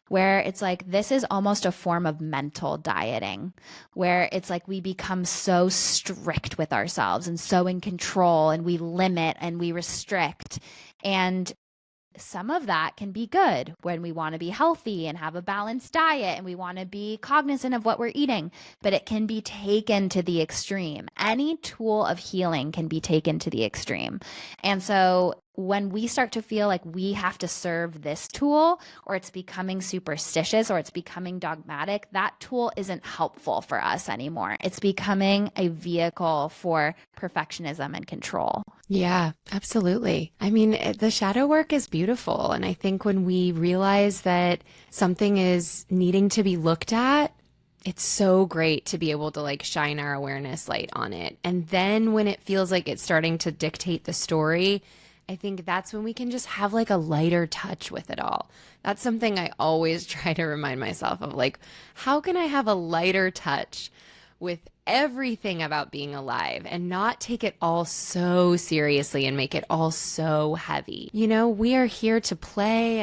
where it's like this is almost a form of mental dieting, where it's like we become so strict with ourselves and so in control, and we limit and we restrict. And some of that can be good when we want to be healthy and have a balanced diet and we want to be cognizant of what we're eating, but it can be taken to the extreme. Any tool of healing can be taken to the extreme. And so when we start to feel like we have to serve this tool, or it's becoming superstitious, or it's becoming dogmatic, that tool isn't helpful for us anymore. It's becoming a vehicle for perfectionism and control. Yeah, absolutely. I mean, the shadow work is beautiful. And I think when we realize that something is needing to be looked at, it's so great to be able to like shine our awareness light on it. And then when it feels like it's starting to dictate the story, I think that's when we can just have like a lighter touch with it all. That's something I always try to remind myself of, like, how can I have a lighter touch with everything about being alive and not take it all so seriously and make it all so heavy. You know, we are here to play,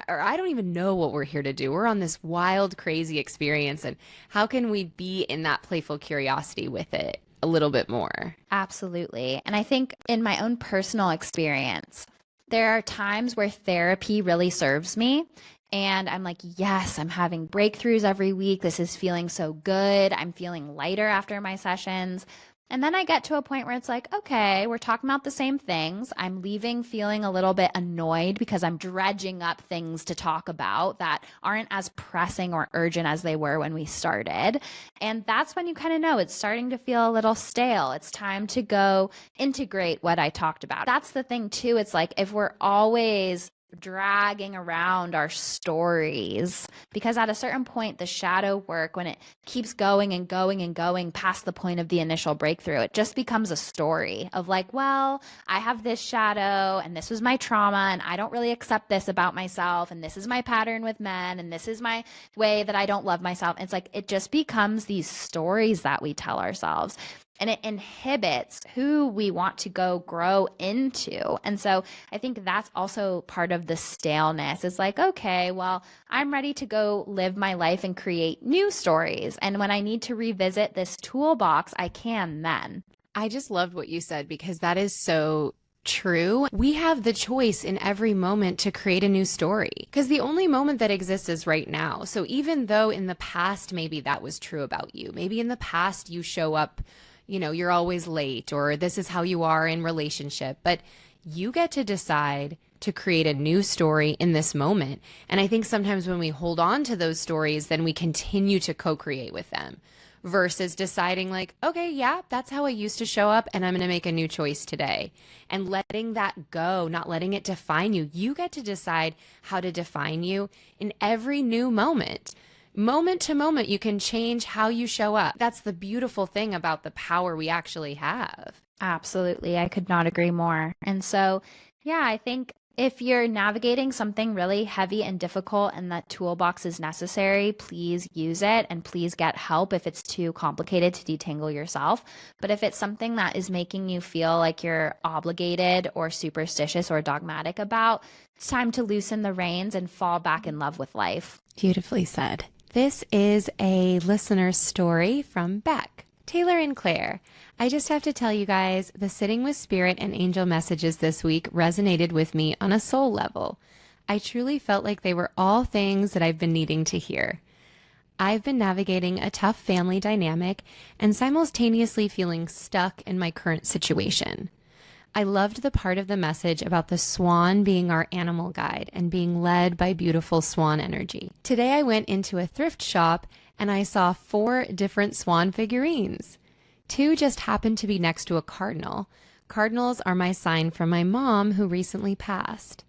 or I don't even know what we're here to do. We're on this wild, crazy experience, and how can we be in that playful curiosity with it a little bit more? Absolutely. And I think in my own personal experience, there are times where therapy really serves me. And I'm like, yes, I'm having breakthroughs every week. This is feeling so good. I'm feeling lighter after my sessions. And then I get to a point where it's like, okay, we're talking about the same things. I'm leaving feeling a little bit annoyed because I'm dredging up things to talk about that aren't as pressing or urgent as they were when we started. And that's when you kind of know it's starting to feel a little stale. It's time to go integrate what I talked about. That's the thing too. It's like if we're always dragging around our stories, because at a certain point the shadow work, when it keeps going and going and going past the point of the initial breakthrough, it just becomes a story of like, well, I have this shadow and this was my trauma and I don't really accept this about myself and this is my pattern with men and this is my way that I don't love myself. It's like it just becomes these stories that we tell ourselves, and it inhibits who we want to go grow into. And so I think that's also part of the staleness. It's like, okay, well, I'm ready to go live my life and create new stories. And when I need to revisit this toolbox, I can then. I just loved what you said, because that is so true. We have the choice in every moment to create a new story, because the only moment that exists is right now. So even though in the past, maybe that was true about you, maybe in the past you show up, you know, you're always late, or this is how you are in relationship, but you get to decide to create a new story in this moment. And I think sometimes when we hold on to those stories, then we continue to co-create with them versus deciding like, okay, yeah, that's how I used to show up and I'm going to make a new choice today, and letting that go, not letting it define you. You get to decide how to define you in every new moment. Moment to moment, you can change how you show up. That's the beautiful thing about the power we actually have. Absolutely. I could not agree more. And so, yeah, I think if you're navigating something really heavy and difficult and that toolbox is necessary, please use it, and please get help if it's too complicated to detangle yourself. But if it's something that is making you feel like you're obligated or superstitious or dogmatic about, it's time to loosen the reins and fall back in love with life. Beautifully said. This is a listener story from Beck. Taylor and Claire, I just have to tell you guys, the Sitting with Spirit and Angel messages this week resonated with me on a soul level. I truly felt like they were all things that I've been needing to hear. I've been navigating a tough family dynamic and simultaneously feeling stuck in my current situation. I loved the part of the message about the swan being our animal guide and being led by beautiful swan energy. Today I went into a thrift shop and I saw 4 different swan figurines. 2 just happened to be next to a cardinal. Cardinals are my sign from my mom, who recently passed.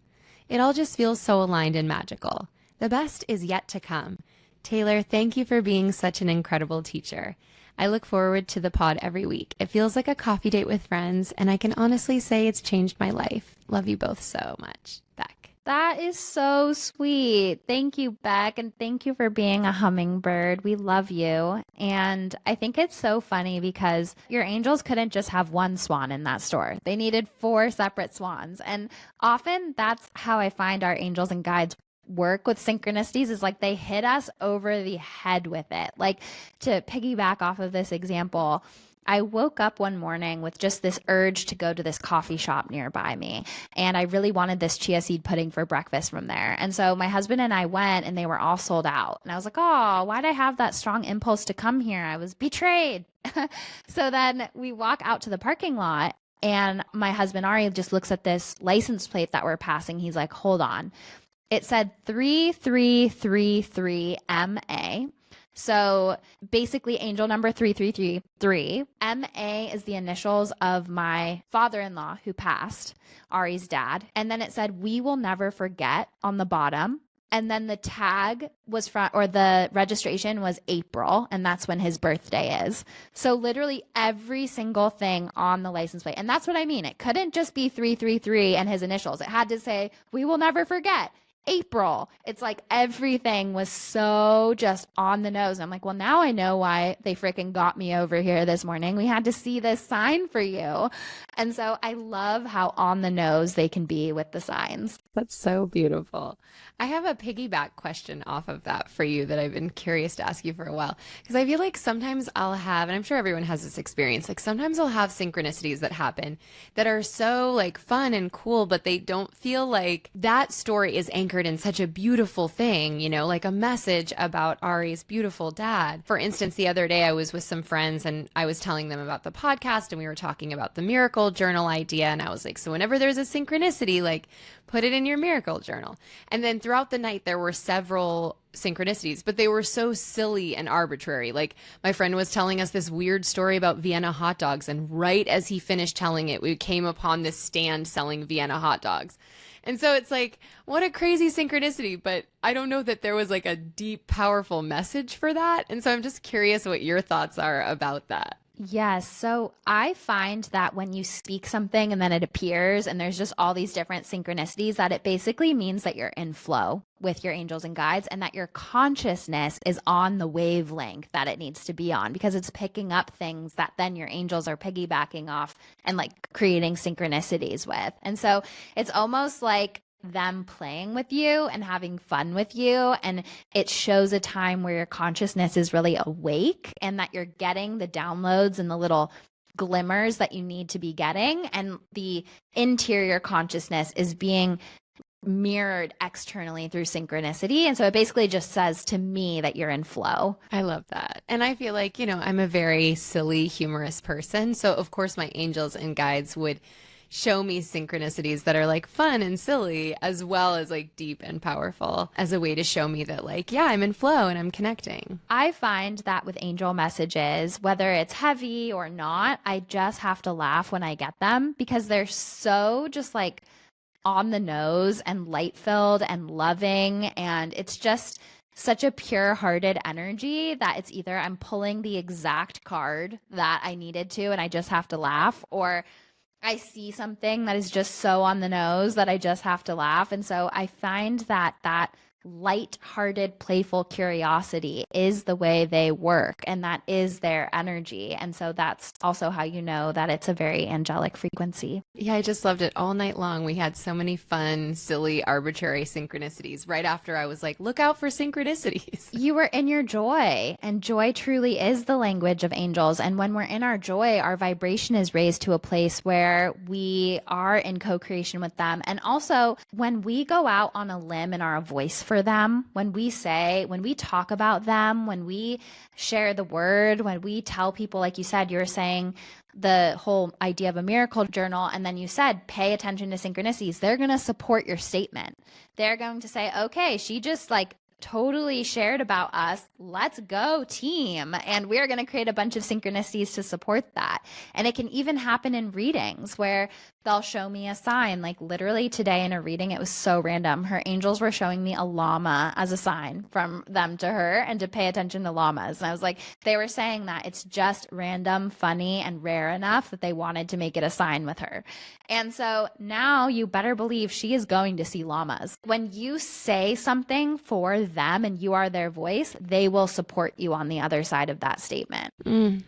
It all just feels so aligned and magical. The best is yet to come. Taylor, thank you for being such an incredible teacher. I look forward to the pod every week. It feels like a coffee date with friends, and I can honestly say it's changed my life. Love you both so much. Beck. That is so sweet. Thank you, Beck, and thank you for being a hummingbird. We love you. And I think it's so funny because your angels couldn't just have one swan in that store. They needed 4 separate swans. And often that's how I find our angels and guides work with synchronicities is like they hit us over the head with it. Like, to piggyback off of this example, I woke up one morning with just this urge to go to this coffee shop nearby me. And I really wanted this chia seed pudding for breakfast from there. And so my husband and I went, and they were all sold out. And I was like, oh, why'd I have that strong impulse to come here? I was betrayed. So then we walk out to the parking lot, and my husband Ari just looks at this license plate that we're passing. He's like, hold on. It said 3333 MA. So basically angel number 3333. MA is the initials of my father-in-law who passed, Ari's dad. And then it said, we will never forget on the bottom. And then the tag was from, or the registration was April, and that's when his birthday is. So literally every single thing on the license plate. And that's what I mean. It couldn't just be 333 and his initials. It had to say, we will never forget April. It's like everything was so just on the nose. I'm like, well, now I know why they freaking got me over here this morning. We had to see this sign for you. And so I love how on the nose they can be with the signs. That's so beautiful. I have a piggyback question off of that for you that I've been curious to ask you for a while. Because I feel like sometimes I'll have, and I'm sure everyone has this experience, like sometimes I'll have synchronicities that happen that are so like fun and cool, but they don't feel like that story is anchored in such a beautiful thing, you know, like a message about Ari's beautiful dad. For instance, the other day I was with some friends and I was telling them about the podcast, and we were talking about the miracle journal idea. And I was like, so whenever there's a synchronicity, like put it in your miracle journal. And then throughout the night, there were several synchronicities, but they were so silly and arbitrary. Like my friend was telling us this weird story about Vienna hot dogs. And right as he finished telling it, we came upon this stand selling Vienna hot dogs. And so it's like, what a crazy synchronicity, but I don't know that there was like a deep, powerful message for that. And so I'm just curious what your thoughts are about that. Yes. So I find that when you speak something and then it appears and there's just all these different synchronicities, that it basically means that you're in flow with your angels and guides, and that your consciousness is on the wavelength that it needs to be on, because it's picking up things that then your angels are piggybacking off and like creating synchronicities with. And so it's almost like them playing with you and having fun with you. And it shows a time where your consciousness is really awake and that you're getting the downloads and the little glimmers that you need to be getting. And the interior consciousness is being mirrored externally through synchronicity. And so it basically just says to me that you're in flow. I love that. And I feel like, you know, I'm a very silly, humorous person. So of course my angels and guides would show me synchronicities that are like fun and silly, as well as like deep and powerful, as a way to show me that like, yeah, I'm in flow and I'm connecting. I find that with angel messages, whether it's heavy or not, I just have to laugh when I get them, because they're so just like on the nose and light filled and loving. And it's just such a pure hearted energy that it's either I'm pulling the exact card that I needed to and I just have to laugh, or I see something that is just so on the nose that I just have to laugh. And so I find that that light-hearted, playful curiosity is the way they work, and that is their energy. And so that's also how you know that it's a very angelic frequency. Yeah, I just loved it all night long. We had so many fun, silly, arbitrary synchronicities. Right after I was like, look out for synchronicities. You were in your joy, and joy truly is the language of angels. And when we're in our joy, our vibration is raised to a place where we are in co-creation with them. And also when we go out on a limb in our voice for them, when we talk about them, when we share the word, when we tell people, like you said, you're saying the whole idea of a miracle journal, and then you said, pay attention to synchronicities. They're going to support your statement. They're going to say, okay, she just like totally shared about us. Let's go team. And we're going to create a bunch of synchronicities to support that. And it can even happen in readings where they'll show me a sign. Like literally today in a reading, it was so random. Her angels were showing me a llama as a sign from them to her, and to pay attention to llamas. And I was like, they were saying that it's just random, funny, and rare enough that they wanted to make it a sign with her. And so now you better believe she is going to see llamas. When you say something for them and you are their voice, they will support you on the other side of that statement.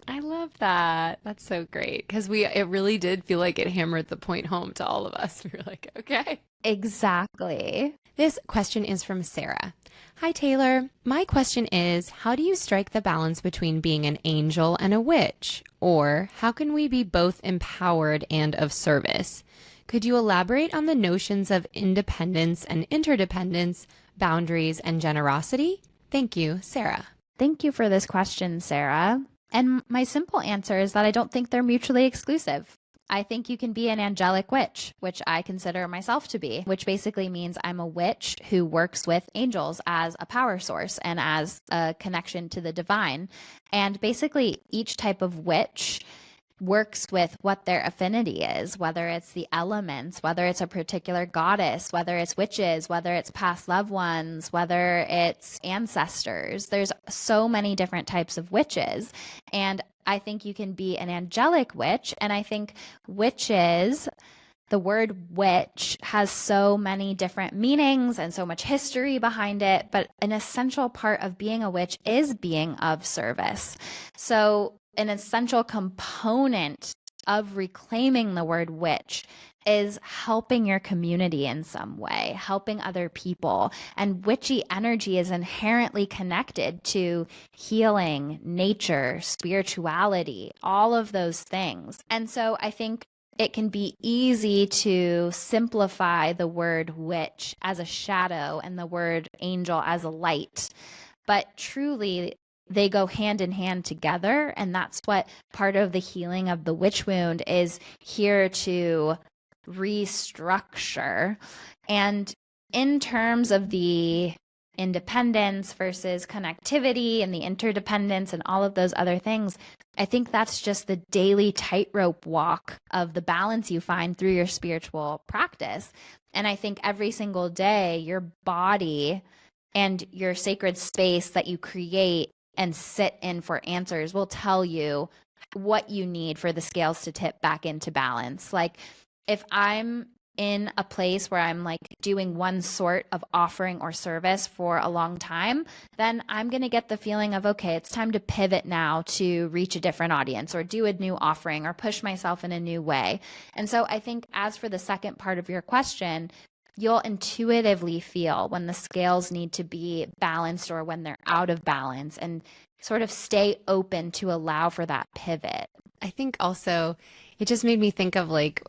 I love that. That's so great, because it really did feel like it hammered the point home to all of us. We were like, okay. Exactly. This question is from Sarah. Hi, Taylor. My question is, how do you strike the balance between being an angel and a witch? Or how can we be both empowered and of service? Could you elaborate on the notions of independence and interdependence, boundaries, and generosity? Thank you, Sarah. Thank you for this question, Sarah. And my simple answer is that I don't think they're mutually exclusive. I think you can be an angelic witch, which I consider myself to be, which basically means I'm a witch who works with angels as a power source and as a connection to the divine. And basically, each type of witch works with what their affinity is, whether it's the elements, whether it's a particular goddess, whether it's witches, whether it's past loved ones, whether it's ancestors. There's so many different types of witches. And I think you can be an angelic witch. And I think witches, the word witch has so many different meanings and so much history behind it. But an essential part of being a witch is being of service. So an essential component of reclaiming the word witch is helping your community in some way, helping other people. And witchy energy is inherently connected to healing, nature, spirituality, all of those things. And so I think it can be easy to simplify the word witch as a shadow and the word angel as a light. But truly, they go hand in hand together. And that's what part of the healing of the witch wound is here to restructure. And in terms of the independence versus connectivity and the interdependence and all of those other things, I think that's just the daily tightrope walk of the balance you find through your spiritual practice. And I think every single day, your body and your sacred space that you create and sit in for answers will tell you what you need for the scales to tip back into balance. Like if I'm in a place where I'm like doing one sort of offering or service for a long time, then I'm going to get the feeling of, okay, it's time to pivot now to reach a different audience or do a new offering or push myself in a new way. And so I think as for the second part of your question, you'll intuitively feel when the scales need to be balanced or when they're out of balance, and sort of stay open to allow for that pivot. I think also it just made me think of like,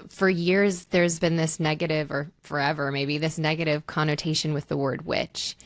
for years, there's been this negative, or forever maybe, this negative connotation with the word witch.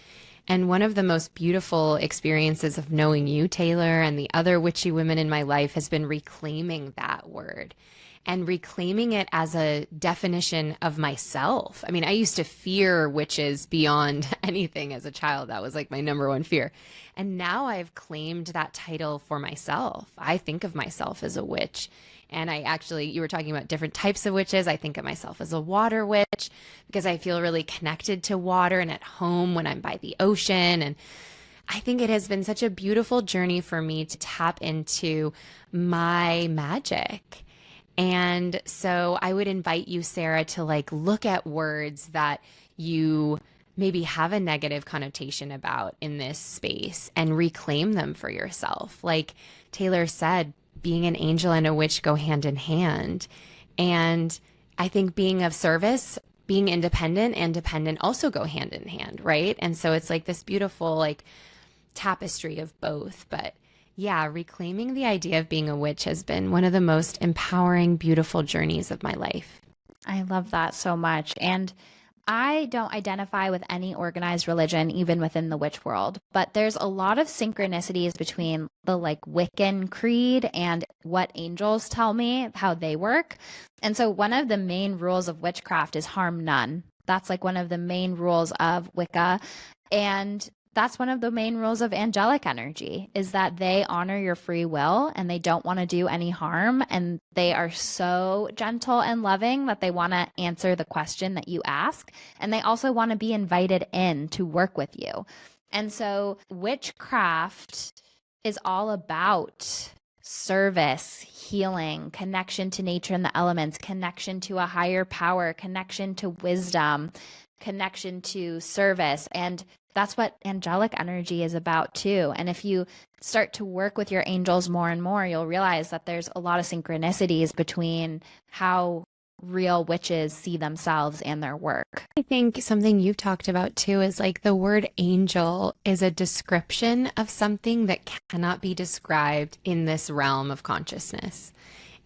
And one of the most beautiful experiences of knowing you, Taylor, and the other witchy women in my life has been reclaiming that word and reclaiming it as a definition of myself. I mean, I used to fear witches beyond anything as a child. That was like my number one fear. And now I've claimed that title for myself. I think of myself as a witch. And I actually, you were talking about different types of witches. I think of myself as a water witch because I feel really connected to water and at home when I'm by the ocean. And I think it has been such a beautiful journey for me to tap into my magic. And so I would invite you, Sarah, to like look at words that you maybe have a negative connotation about in this space and reclaim them for yourself. Like Taylor said, being an angel and a witch go hand in hand. And I think being of service, being independent and dependent also go hand in hand, right? And so it's like this beautiful like tapestry of both. But yeah, reclaiming the idea of being a witch has been one of the most empowering, beautiful journeys of my life. I love that so much. And I don't identify with any organized religion, even within the witch world, but there's a lot of synchronicities between the like Wiccan creed and what angels tell me how they work. And so one of the main rules of witchcraft is harm none. That's like one of the main rules of Wicca. And that's one of the main rules of angelic energy, is that they honor your free will and they don't want to do any harm. And they are so gentle and loving that they want to answer the question that you ask. And they also want to be invited in to work with you. And so witchcraft is all about service, healing, connection to nature and the elements, connection to a higher power, connection to wisdom, connection to service. And that's what angelic energy is about too. And if you start to work with your angels more and more, you'll realize that there's a lot of synchronicities between how real witches see themselves and their work. I think something you've talked about too is like the word angel is a description of something that cannot be described in this realm of consciousness.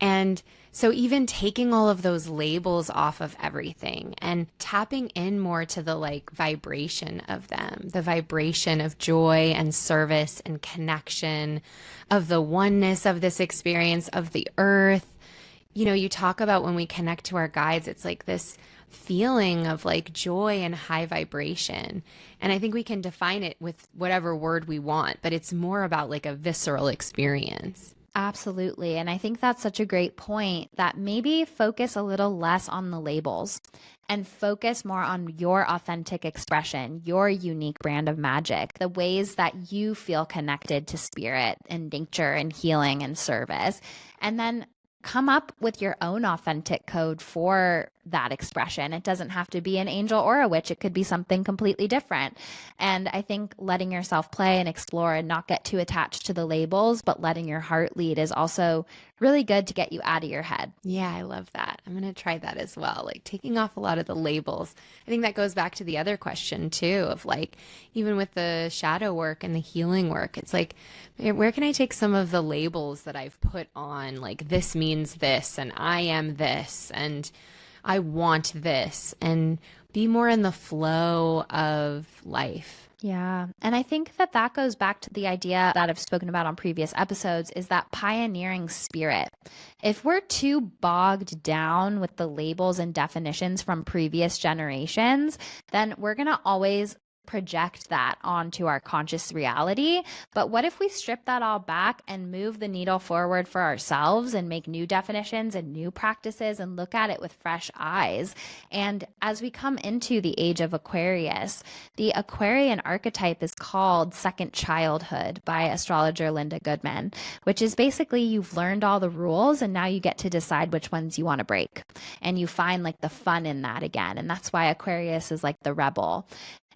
And so even taking all of those labels off of everything and tapping in more to the like vibration of them, the vibration of joy and service and connection, of the oneness of this experience of the earth. You know, you talk about when we connect to our guides, it's like this feeling of like joy and high vibration. And I think we can define it with whatever word we want, but it's more about like a visceral experience. Absolutely. And I think that's such a great point, that maybe focus a little less on the labels and focus more on your authentic expression, your unique brand of magic, the ways that you feel connected to spirit and nature and healing and service. And then come up with your own authentic code for that expression. It doesn't have to be an angel or a witch. It could be something completely different. And I think letting yourself play and explore and not get too attached to the labels, but letting your heart lead is also really good to get you out of your head. Yeah, I love that. I'm going to try that as well. Like taking off a lot of the labels. I think that goes back to the other question too, of like, even with the shadow work and the healing work, it's like, where can I take some of the labels that I've put on? Like, this means this, and I am this, and I want this, and be more in the flow of life. Yeah. And I think that that goes back to the idea that I've spoken about on previous episodes, is that pioneering spirit. If we're too bogged down with the labels and definitions from previous generations, then we're going to always project that onto our conscious reality. But what if we strip that all back and move the needle forward for ourselves and make new definitions and new practices and look at it with fresh eyes? And as we come into the age of Aquarius, the Aquarian archetype is called second childhood by astrologer Linda Goodman, which is basically you've learned all the rules and now you get to decide which ones you want to break. And you find like the fun in that again. And that's why Aquarius is like the rebel.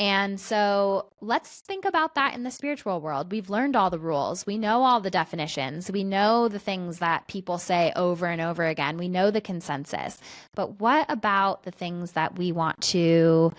And so let's think about that in the spiritual world. We've learned all the rules. We know all the definitions. We know the things that people say over and over again. We know the consensus. But what about the things that we want to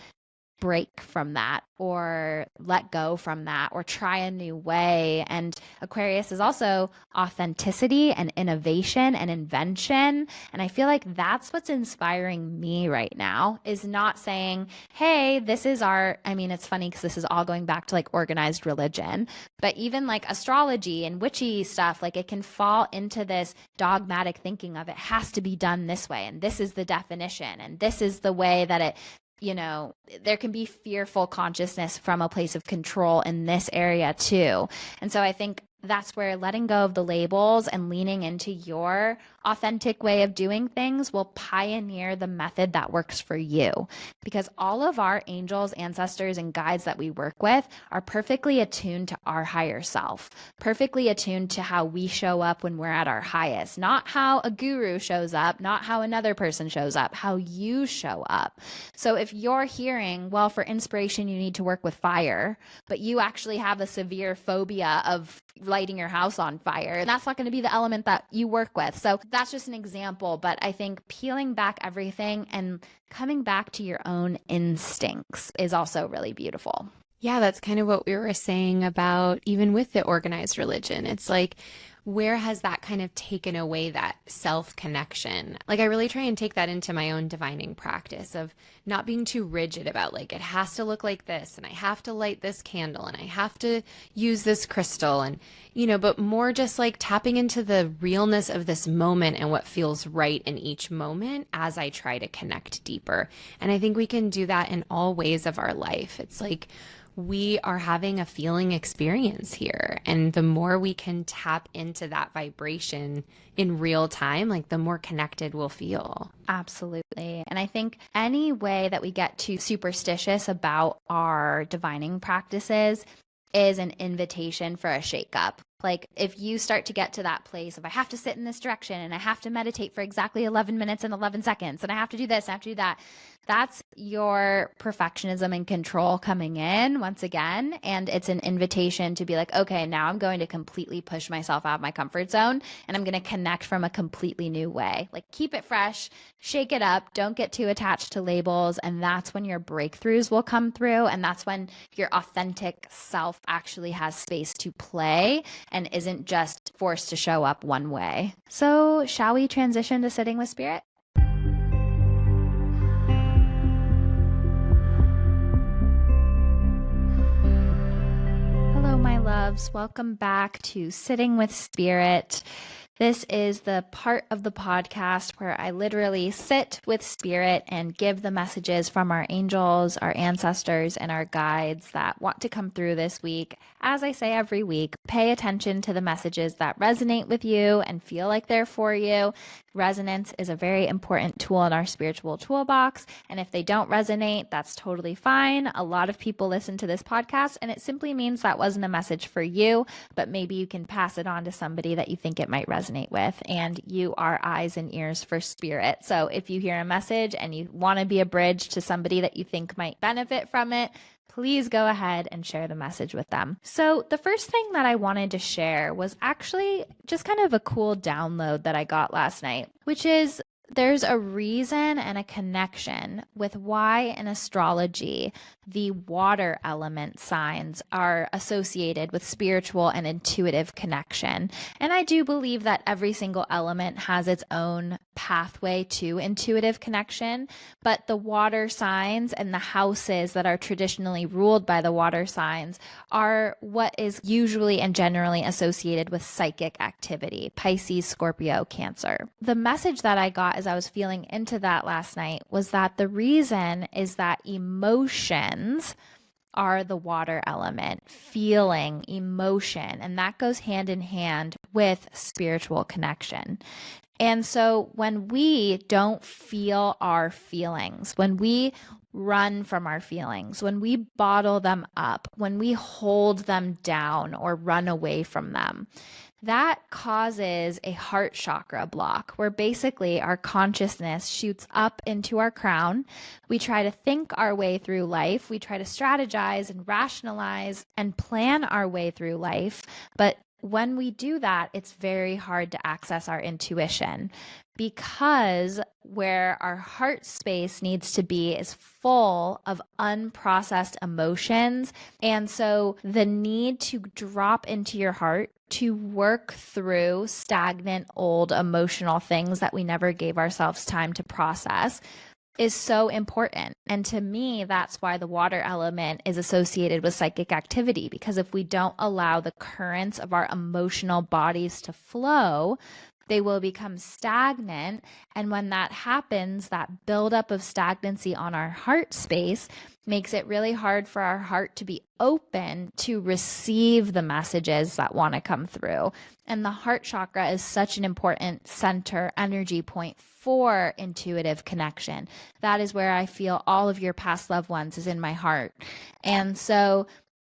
break from that or let go from that or try a new way? And Aquarius is also authenticity and innovation and invention. And I feel like that's what's inspiring me right now, is not saying, hey, this is our, I mean, it's funny because this is all going back to like organized religion, but even like astrology and witchy stuff, like it can fall into this dogmatic thinking of it has to be done this way. And this is the definition. And this is the way that it, you know, there can be fearful consciousness from a place of control in this area too. And so I think that's where letting go of the labels and leaning into your authentic way of doing things will pioneer the method that works for you. Because all of our angels, ancestors, and guides that we work with are perfectly attuned to our higher self, perfectly attuned to how we show up when we're at our highest, not how a guru shows up, not how another person shows up, how you show up. So if you're hearing, well, for inspiration, you need to work with fire, but you actually have a severe phobia of lighting your house on fire, that's not going to be the element that you work with. So that's just an example, but I think peeling back everything and coming back to your own instincts is also really beautiful. Yeah, that's kind of what we were saying about even with the organized religion. It's like, where has that kind of taken away that self-connection? Like I really try and take that into my own divining practice of not being too rigid about like, it has to look like this and I have to light this candle and I have to use this crystal and, you know, but more just like tapping into the realness of this moment and what feels right in each moment as I try to connect deeper. And I think we can do that in all ways of our life. It's like, we are having a feeling experience here. And the more we can tap into that vibration in real time, like the more connected we'll feel. Absolutely. And I think any way that we get too superstitious about our divining practices is an invitation for a shakeup. Like if you start to get to that place of I have to sit in this direction and I have to meditate for exactly 11 minutes and 11 seconds and I have to do this, I have to do that, That's your perfectionism and control coming in once again. And it's an invitation to be like, okay, now I'm going to completely push myself out of my comfort zone and I'm going to connect from a completely new way. Like keep it fresh, shake it up, don't get too attached to labels. And that's when your breakthroughs will come through. And that's when your authentic self actually has space to play and isn't just forced to show up one way. So shall we transition to sitting with spirit? Hello, my loves. Welcome back to Sitting with Spirit. This is the part of the podcast where I literally sit with spirit and give the messages from our angels, our ancestors, and our guides that want to come through this week. As I say every week, pay attention to the messages that resonate with you and feel like they're for you. Resonance is a very important tool in our spiritual toolbox. And if they don't resonate, that's totally fine. A lot of people listen to this podcast and it simply means that wasn't a message for you, but maybe you can pass it on to somebody that you think it might resonate with. And you are eyes and ears for spirit. So if you hear a message and you want to be a bridge to somebody that you think might benefit from it, please go ahead and share the message with them. So the first thing that I wanted to share was actually just kind of a cool download that I got last night, which is there's a reason and a connection with why in astrology the water element signs are associated with spiritual and intuitive connection. And I do believe that every single element has its own pathway to intuitive connection, but the water signs and the houses that are traditionally ruled by the water signs are what is usually and generally associated with psychic activity: Pisces, Scorpio, Cancer. The message that I got as I was feeling into that last night was that the reason is that emotions are the water element, feeling, emotion, and that goes hand in hand with spiritual connection. And so when we don't feel our feelings, when we run from our feelings, when we bottle them up, when we hold them down or run away from them, that causes a heart chakra block where basically our consciousness shoots up into our crown. We try to think our way through life. We try to strategize and rationalize and plan our way through life. But when we do that, it's very hard to access our intuition, because where our heart space needs to be is full of unprocessed emotions. And so the need to drop into your heart to work through stagnant old emotional things that we never gave ourselves time to process is so important. And to me, that's why the water element is associated with psychic activity, because if we don't allow the currents of our emotional bodies to flow, they will become stagnant. And when that happens, that buildup of stagnancy on our heart space makes it really hard for our heart to be open to receive the messages that want to come through. And the heart chakra is such an important center energy point for intuitive connection. That is where I feel all of your past loved ones is in my heart. And so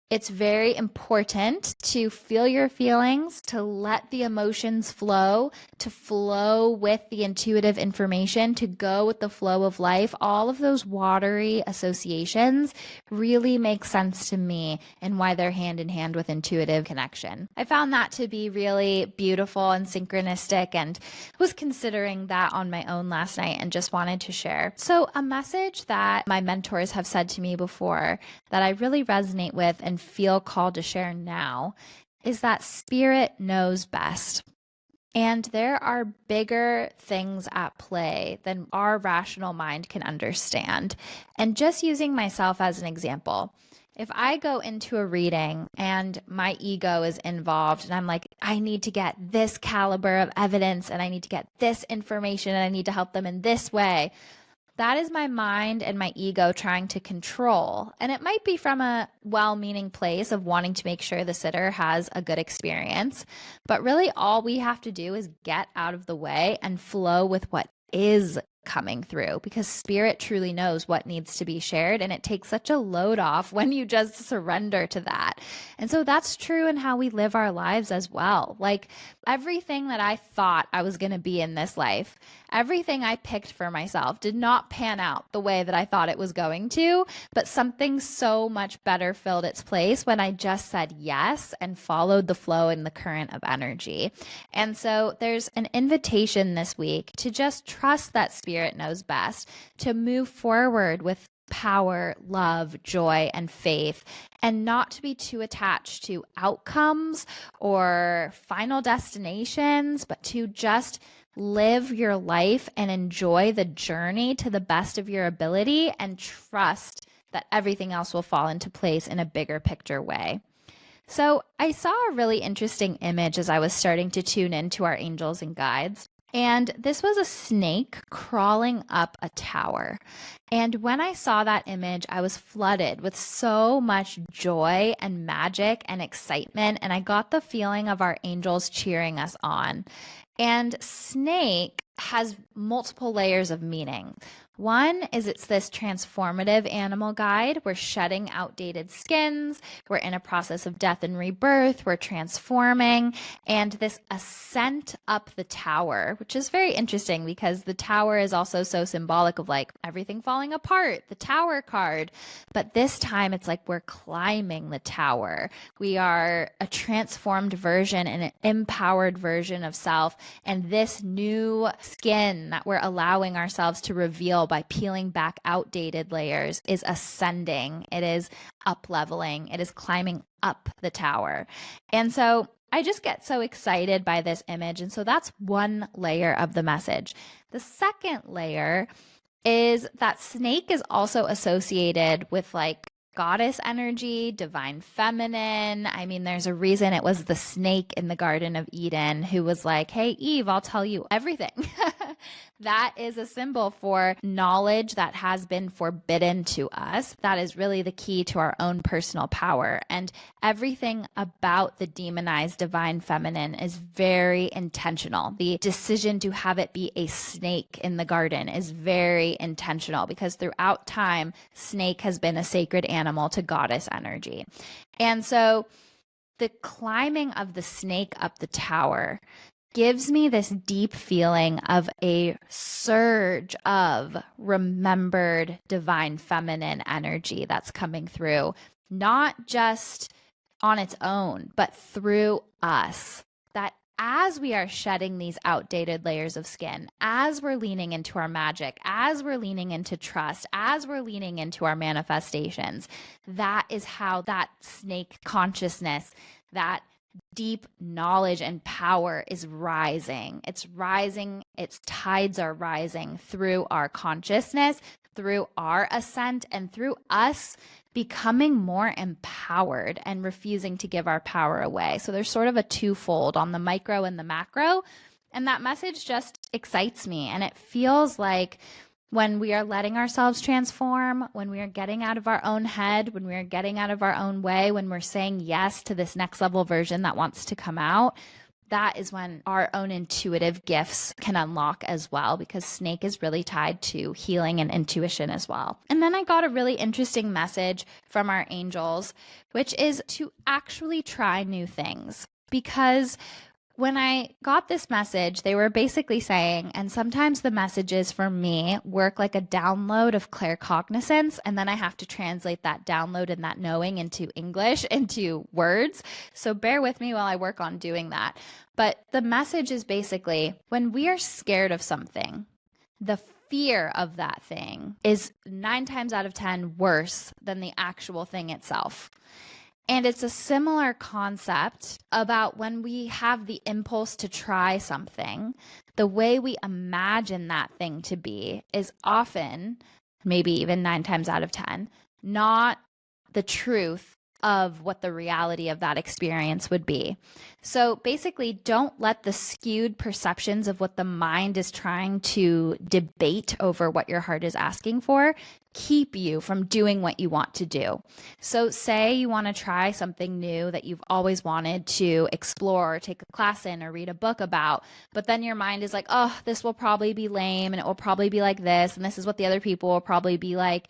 it's very important to feel your feelings, to let the emotions flow, to flow with the intuitive information, to go with the flow of life. All of those watery associations really make sense to me and why they're hand in hand with intuitive connection. I found that to be really beautiful and synchronistic, and was considering that on my own last night and just wanted to share. So a message that my mentors have said to me before that I really resonate with and feel called to share now is that spirit knows best. And there are bigger things at play than our rational mind can understand. And just using myself as an example, if I go into a reading and my ego is involved and I'm like, I need to get this caliber of evidence and I need to get this information and I need to help them in this way, that is my mind and my ego trying to control. And it might be from a well-meaning place of wanting to make sure the sitter has a good experience. But really all we have to do is get out of the way and flow with what is coming through, because spirit truly knows what needs to be shared, and it takes such a load off when you just surrender to that. And so that's true in how we live our lives as well. Like everything that I thought I was going to be in this life, everything I picked for myself did not pan out the way that I thought it was going to, but something so much better filled its place when I just said yes and followed the flow and the current of energy. And so there's an invitation this week to just trust that spirit knows best, to move forward with power, love, joy, and faith, and not to be too attached to outcomes or final destinations, but to just live your life and enjoy the journey to the best of your ability and trust that everything else will fall into place in a bigger picture way. So I saw a really interesting image as I was starting to tune into our angels and guides. And this was a snake crawling up a tower. And when I saw that image, I was flooded with so much joy and magic and excitement. And I got the feeling of our angels cheering us on. And snake has multiple layers of meaning. One is it's this transformative animal guide. We're shedding outdated skins. We're in a process of death and rebirth. We're transforming. And this ascent up the tower, which is very interesting because the tower is also so symbolic of like everything falling apart, the tower card. But this time it's like we're climbing the tower. We are a transformed version and an empowered version of self. And this new skin that we're allowing ourselves to reveal by peeling back outdated layers is ascending. It is up leveling. It is climbing up the tower. And so I just get so excited by this image. And so that's one layer of the message. The second layer is that snake is also associated with like goddess energy, divine feminine. I mean, there's a reason it was the snake in the Garden of Eden who was like, hey, Eve, I'll tell you everything. That is a symbol for knowledge that has been forbidden to us. That is really the key to our own personal power. And everything about the demonized divine feminine is very intentional. The decision to have it be a snake in the garden is very intentional because throughout time, snake has been a sacred animal to goddess energy. And so the climbing of the snake up the tower gives me this deep feeling of a surge of remembered divine feminine energy that's coming through, not just on its own, but through us. That as we are shedding these outdated layers of skin, as we're leaning into our magic, as we're leaning into trust, as we're leaning into our manifestations, that is how that snake consciousness, that deep knowledge and power is rising. It's rising. Its tides are rising through our consciousness, through our ascent, and through us becoming more empowered and refusing to give our power away. So there's sort of a twofold on the micro and the macro. And that message just excites me. And it feels like when we are letting ourselves transform, when we are getting out of our own head, when we are getting out of our own way, when we're saying yes to this next level version that wants to come out, that is when our own intuitive gifts can unlock as well, because snake is really tied to healing and intuition as well. And then I got a really interesting message from our angels, which is to actually try new things. Because when I got this message, they were basically saying, and sometimes the messages for me work like a download of claircognizance, and then I have to translate that download and that knowing into English, into words. So bear with me while I work on doing that. But the message is basically, when we are scared of something, the fear of that thing is 9 times out of 10 worse than the actual thing itself. And it's a similar concept about when we have the impulse to try something, the way we imagine that thing to be is often, maybe even 9 times out of 10, not the truth of what the reality of that experience would be. So basically, don't let the skewed perceptions of what the mind is trying to debate over what your heart is asking for keep you from doing what you want to do. So say you want to try something new that you've always wanted to explore or take a class in or read a book about, but then your mind is like, oh, this will probably be lame and it will probably be like this, and this is what the other people will probably be like.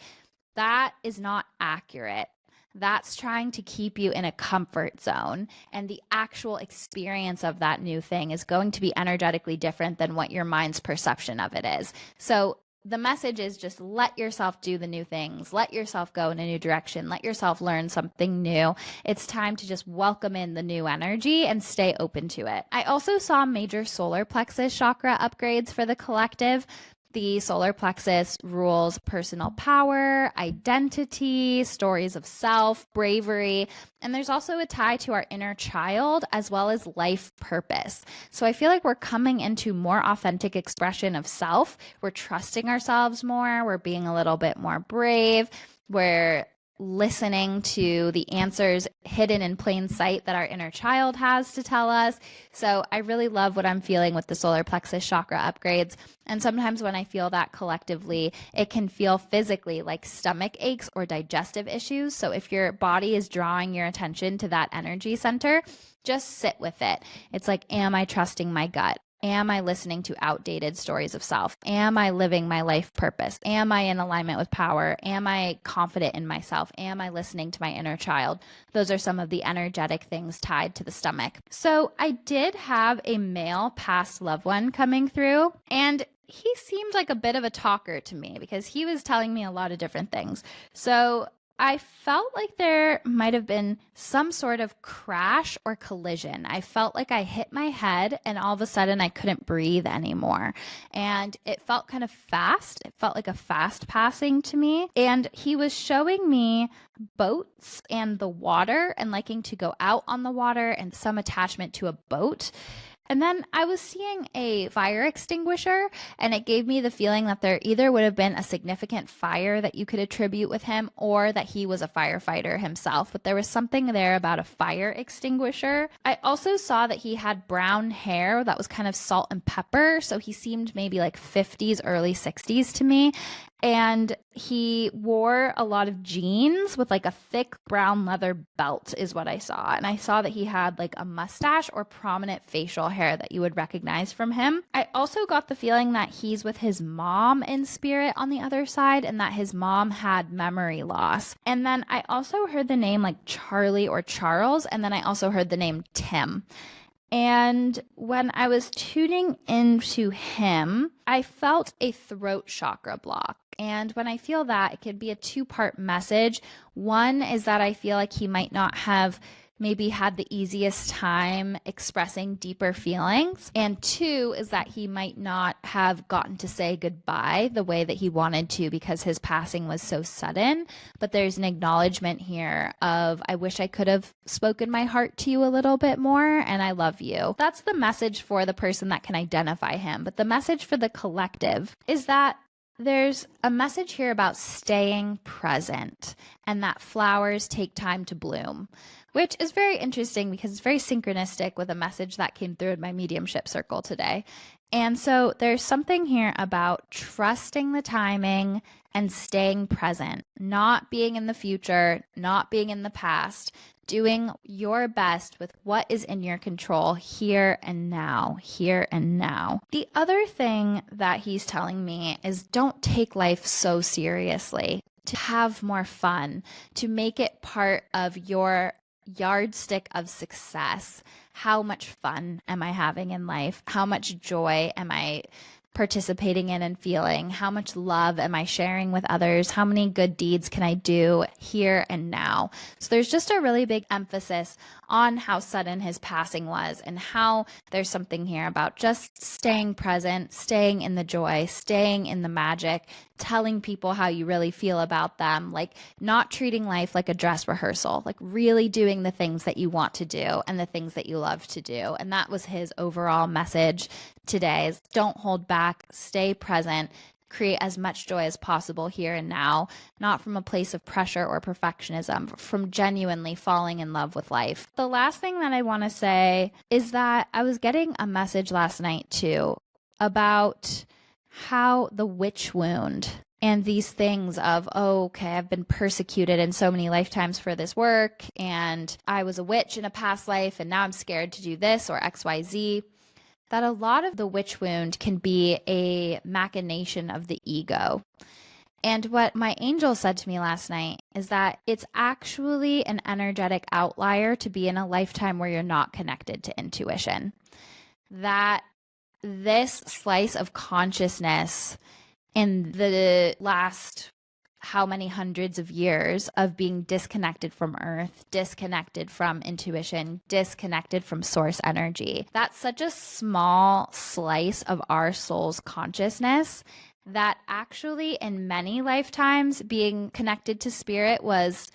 That is not accurate. That's trying to keep you in a comfort zone. And the actual experience of that new thing is going to be energetically different than what your mind's perception of it is. So the message is just let yourself do the new things. Let yourself go in a new direction. Let yourself learn something new. It's time to just welcome in the new energy and stay open to it. I also saw major solar plexus chakra upgrades for the collective. The solar plexus rules personal power, identity, stories of self, bravery, and there's also a tie to our inner child as well as life purpose. So I feel like we're coming into more authentic expression of self. We're trusting ourselves more. We're being a little bit more brave. We're listening to the answers hidden in plain sight that our inner child has to tell us. So I really love what I'm feeling with the solar plexus chakra upgrades. And sometimes when I feel that collectively, it can feel physically like stomach aches or digestive issues. So if your body is drawing your attention to that energy center, just sit with it. It's like, am I trusting my gut? Am I listening to outdated stories of self? Am I living my life purpose? Am I in alignment with power? Am I confident in myself? Am I listening to my inner child? Those are some of the energetic things tied to the stomach. So I did have a male past loved one coming through, and he seemed like a bit of a talker to me because he was telling me a lot of different things. So I felt like there might have been some sort of crash or collision. I felt like I hit my head and all of a sudden I couldn't breathe anymore. And it felt kind of fast. It felt like a fast passing to me. And he was showing me boats and the water and liking to go out on the water and some attachment to a boat. And then I was seeing a fire extinguisher, and it gave me the feeling that there either would have been a significant fire that you could attribute with him or that he was a firefighter himself. But there was something there about a fire extinguisher. I also saw that he had brown hair that was kind of salt and pepper. So he seemed maybe like 50s, early 60s to me. And he wore a lot of jeans with like a thick brown leather belt is what I saw. And I saw that he had like a mustache or prominent facial hair that you would recognize from him. I also got the feeling that he's with his mom in spirit on the other side and that his mom had memory loss. And then I also heard the name like Charlie or Charles. And then I also heard the name Tim. And when I was tuning into him, I felt a throat chakra block. And when I feel that, it could be a two-part message. One is that I feel like he might not have maybe had the easiest time expressing deeper feelings. And two is that he might not have gotten to say goodbye the way that he wanted to because his passing was so sudden. But there's an acknowledgement here of, I wish I could have spoken my heart to you a little bit more, and I love you. That's the message for the person that can identify him. But the message for the collective is that there's a message here about staying present and that flowers take time to bloom, which is very interesting because it's very synchronistic with a message that came through in my mediumship circle today. And so there's something here about trusting the timing and staying present, not being in the future, not being in the past, doing your best with what is in your control here and now, here and now. The other thing that he's telling me is don't take life so seriously, to have more fun, to make it part of your yardstick of success. How much fun am I having in life? How much joy am I participating in and feeling? How much love am I sharing with others? How many good deeds can I do here and now? So there's just a really big emphasis on how sudden his passing was and how there's something here about just staying present, staying in the joy, staying in the magic, telling people how you really feel about them, like not treating life like a dress rehearsal, like really doing the things that you want to do and the things that you love to do. And that was his overall message today is don't hold back, stay present, create as much joy as possible here and now, not from a place of pressure or perfectionism, but from genuinely falling in love with life. The last thing that I want to say is that I was getting a message last night too about how the witch wound and these things of, oh, okay, I've been persecuted in so many lifetimes for this work, and I was a witch in a past life, and now I'm scared to do this or XYZ, that a lot of the witch wound can be a machination of the ego. And what my angel said to me last night is that it's actually an energetic outlier to be in a lifetime where you're not connected to intuition. That this slice of consciousness in the last how many hundreds of years of being disconnected from earth, disconnected from intuition, disconnected from source energy. That's such a small slice of our soul's consciousness that actually in many lifetimes being connected to spirit was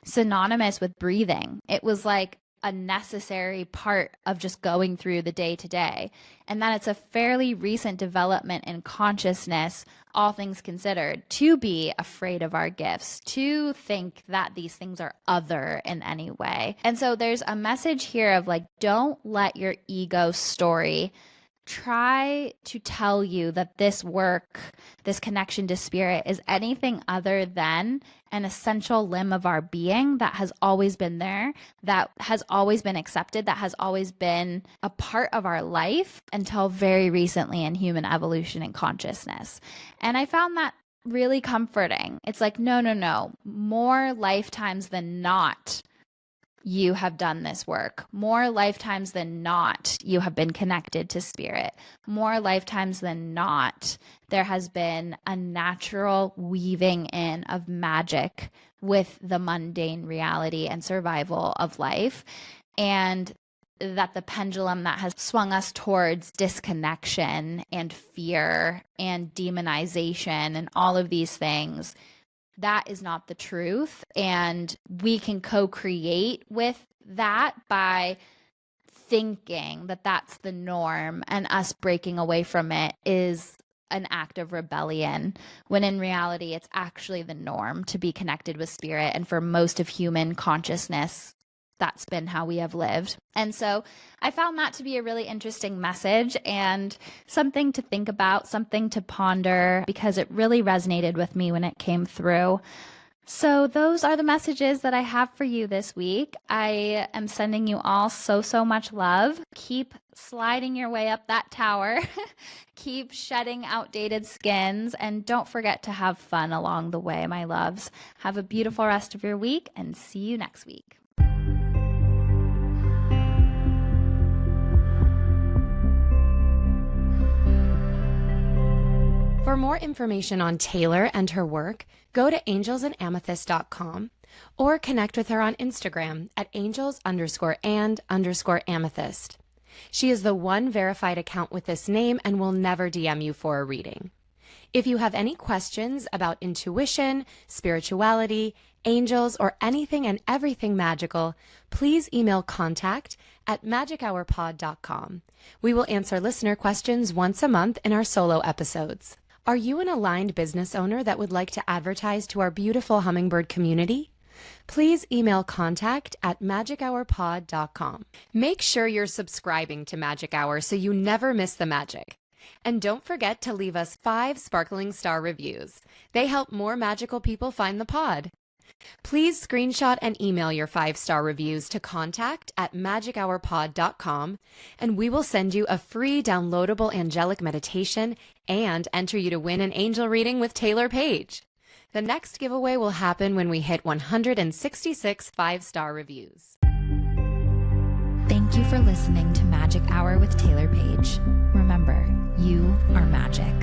synonymous with breathing. It was like a necessary part of just going through the day to day. And that it's a fairly recent development in consciousness, all things considered, to be afraid of our gifts, to think that these things are other in any way. And so there's a message here of like, don't let your ego story try to tell you that this work, this connection to spirit is anything other than an essential limb of our being that has always been there, that has always been accepted, that has always been a part of our life until very recently in human evolution and consciousness. And I found that really comforting. It's like, no, more lifetimes than not, you have done this work. More lifetimes than not, you have been connected to spirit. More lifetimes than not, there has been a natural weaving in of magic with the mundane reality and survival of life. And that the pendulum that has swung us towards disconnection and fear and demonization and all of these things, that is not the truth. And we can co-create with that by thinking that that's the norm, and us breaking away from it is an act of rebellion, when in reality, it's actually the norm to be connected with spirit. And for most of human consciousness, that's been how we have lived. And so I found that to be a really interesting message and something to think about, something to ponder, because it really resonated with me when it came through. So those are the messages that I have for you this week. I am sending you all so much love. Keep sliding your way up that tower. Keep shedding outdated skins, and don't forget to have fun along the way, my loves. Have a beautiful rest of your week, and see you next week. For more information on Taylor and her work, go to angelsandamethyst.com or connect with her on Instagram at angels_and_amethyst. She is the one verified account with this name and will never DM you for a reading. If you have any questions about intuition, spirituality, angels, or anything and everything magical, please email contact@magichourpod.com. We will answer listener questions once a month in our solo episodes. Are you an aligned business owner that would like to advertise to our beautiful hummingbird community? Please email contact@magichourpod.com. Make sure you're subscribing to Magic Hour so you never miss the magic. And don't forget to leave us 5 sparkling star reviews. They help more magical people find the pod. Please screenshot and email your 5-star reviews to contact@magichourpod.com, and we will send you a free downloadable angelic meditation and enter you to win an angel reading with Taylor Page. The next giveaway will happen when we hit 166 5-star reviews. Thank you for listening to Magic Hour with Taylor Page. Remember, you are magic.